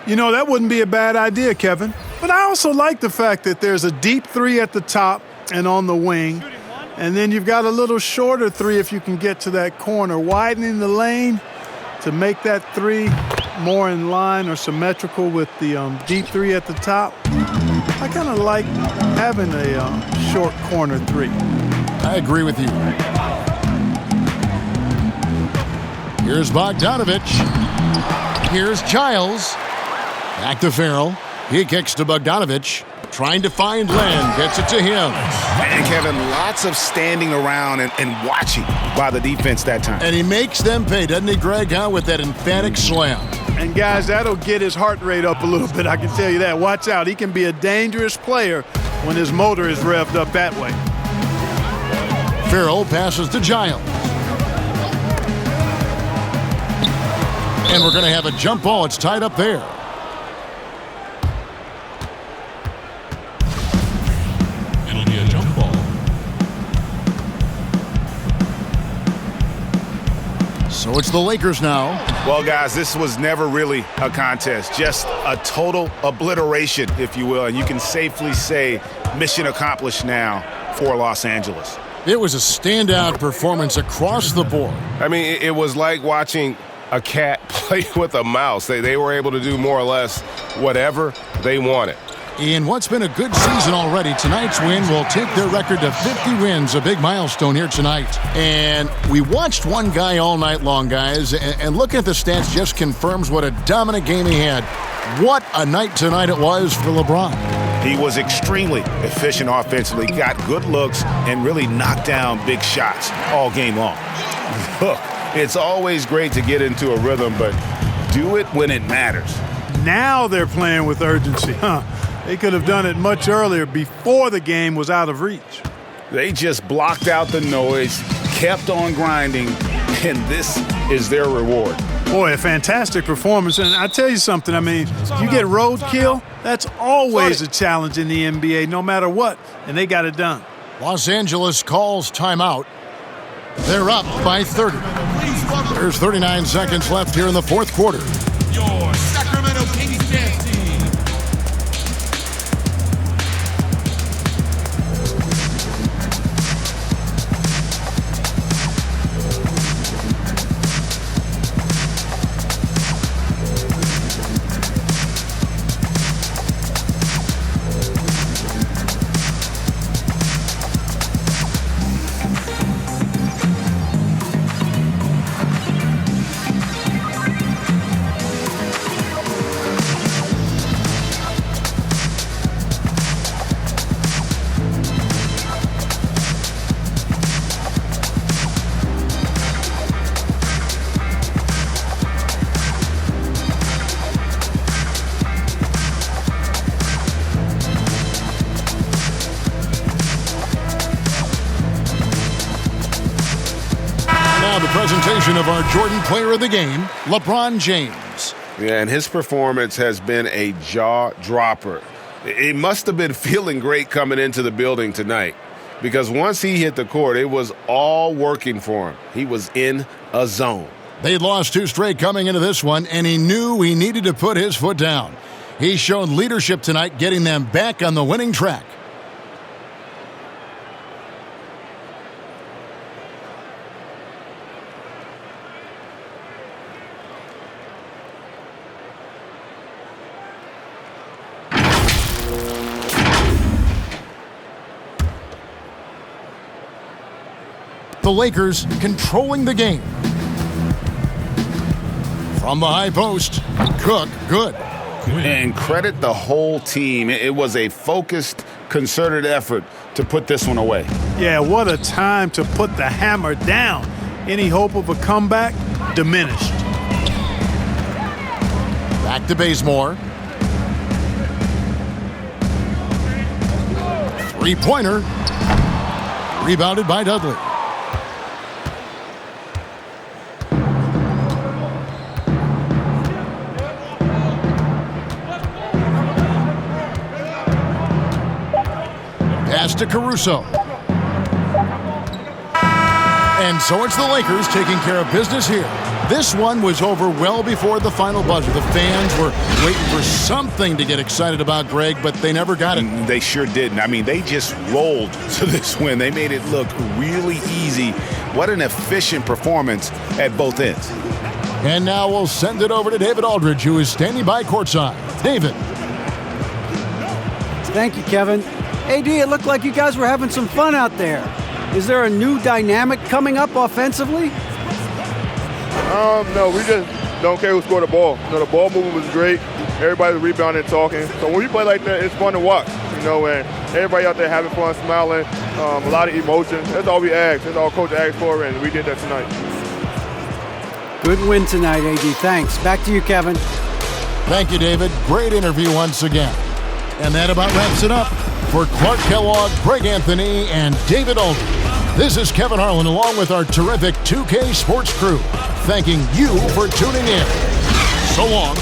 [SPEAKER 8] You know, that wouldn't be a bad idea, Kevin. But I also like the fact that there's a deep three at the top and on the wing. And then you've got a little shorter three if you can get to that corner. Widening the lane to make that three more in line or symmetrical with the deep three at the top. I kind of like having a short corner three.
[SPEAKER 4] I agree with you. Here's Bogdanović. Here's Giles. Back to Farrell. He kicks to Bogdanović. Trying to find Len. Gets it to him.
[SPEAKER 7] And Kevin, lots of standing around and watching by the defense that time.
[SPEAKER 4] And he makes them pay, doesn't he, Greg, with that emphatic slam.
[SPEAKER 8] And, guys, that'll get his heart rate up a little bit, I can tell you that. Watch out. He can be a dangerous player when his motor is revved up that way.
[SPEAKER 4] Farrell passes to Giles. And we're going to have a jump ball. It's tied up there.
[SPEAKER 17] It'll be a jump ball.
[SPEAKER 4] So it's the Lakers now.
[SPEAKER 7] Well, guys, this was never really a contest. Just a total obliteration, if you will. And you can safely say mission accomplished now for Los Angeles.
[SPEAKER 4] It was a standout performance across the board.
[SPEAKER 13] I mean, it was like watching a cat play with a mouse. They were able to do more or less whatever they wanted.
[SPEAKER 4] In what's been a good season already, tonight's win will take their record to 50 wins, a big milestone here tonight. And we watched one guy all night long, guys, and looking at the stats just confirms what a dominant game he had. What a night tonight it was for LeBron.
[SPEAKER 7] He was extremely efficient offensively, got good looks, and really knocked down big shots all game long. Look, it's always great to get into a rhythm, but do it when it matters.
[SPEAKER 8] Now they're playing with urgency, huh? They could have done it much earlier, before the game was out of reach.
[SPEAKER 7] They just blocked out the noise, kept on grinding, and this is their reward.
[SPEAKER 8] Boy, a fantastic performance. And I tell you something, I mean, you get roadkill, that's always a challenge in the NBA, no matter what, and they got it done.
[SPEAKER 4] Los Angeles calls timeout. They're up by 30. There's 39 seconds left here in the fourth quarter.
[SPEAKER 17] Your Sacramento Kings dance team.
[SPEAKER 4] presentation of our Jordan Player of the Game, LeBron James.
[SPEAKER 7] Yeah, and his performance has been a jaw-dropper. He must have been feeling great coming into the building tonight because once he hit the court, it was all working for him. He was in a zone.
[SPEAKER 4] They'd lost 2 straight coming into this one, and he knew he needed to put his foot down. He showed leadership tonight, getting them back on the winning track. The Lakers controlling the game. From the high post, Cook, good.
[SPEAKER 7] And credit the whole team. It was a focused, concerted effort to put this one away.
[SPEAKER 8] Yeah, what a time to put the hammer down. Any hope of a comeback diminished.
[SPEAKER 4] Back to Bazemore. Three-pointer. Rebounded by Dudley. Pass to Caruso. And so it's the Lakers taking care of business here. This one was over well before the final buzzer. The fans were waiting for something to get excited about, Greg, but they never got it.
[SPEAKER 7] They sure didn't. I mean, they just rolled to this win. They made it look really easy. What an efficient performance at both ends.
[SPEAKER 4] And now we'll send it over to David Aldridge, who is standing by courtside. David.
[SPEAKER 6] Thank you, Kevin. AD, it looked like you guys were having some fun out there. Is there a new dynamic coming up offensively?
[SPEAKER 11] No, we just don't care who scored the ball. You know, the ball movement was great. Everybody's rebounding and talking. So when we play like that, it's fun to watch. You know, and everybody out there having fun, smiling, a lot of emotion. That's all we asked. That's all Coach asked for, and we did that tonight.
[SPEAKER 6] Good win tonight, AD. Thanks. Back to you, Kevin.
[SPEAKER 4] Thank you, David. Great interview once again. And that about wraps it up. For Clark Kellogg, Greg Anthony, and David Aldridge, this is Kevin Harlan along with our terrific 2K Sports crew, thanking you for tuning in. So long.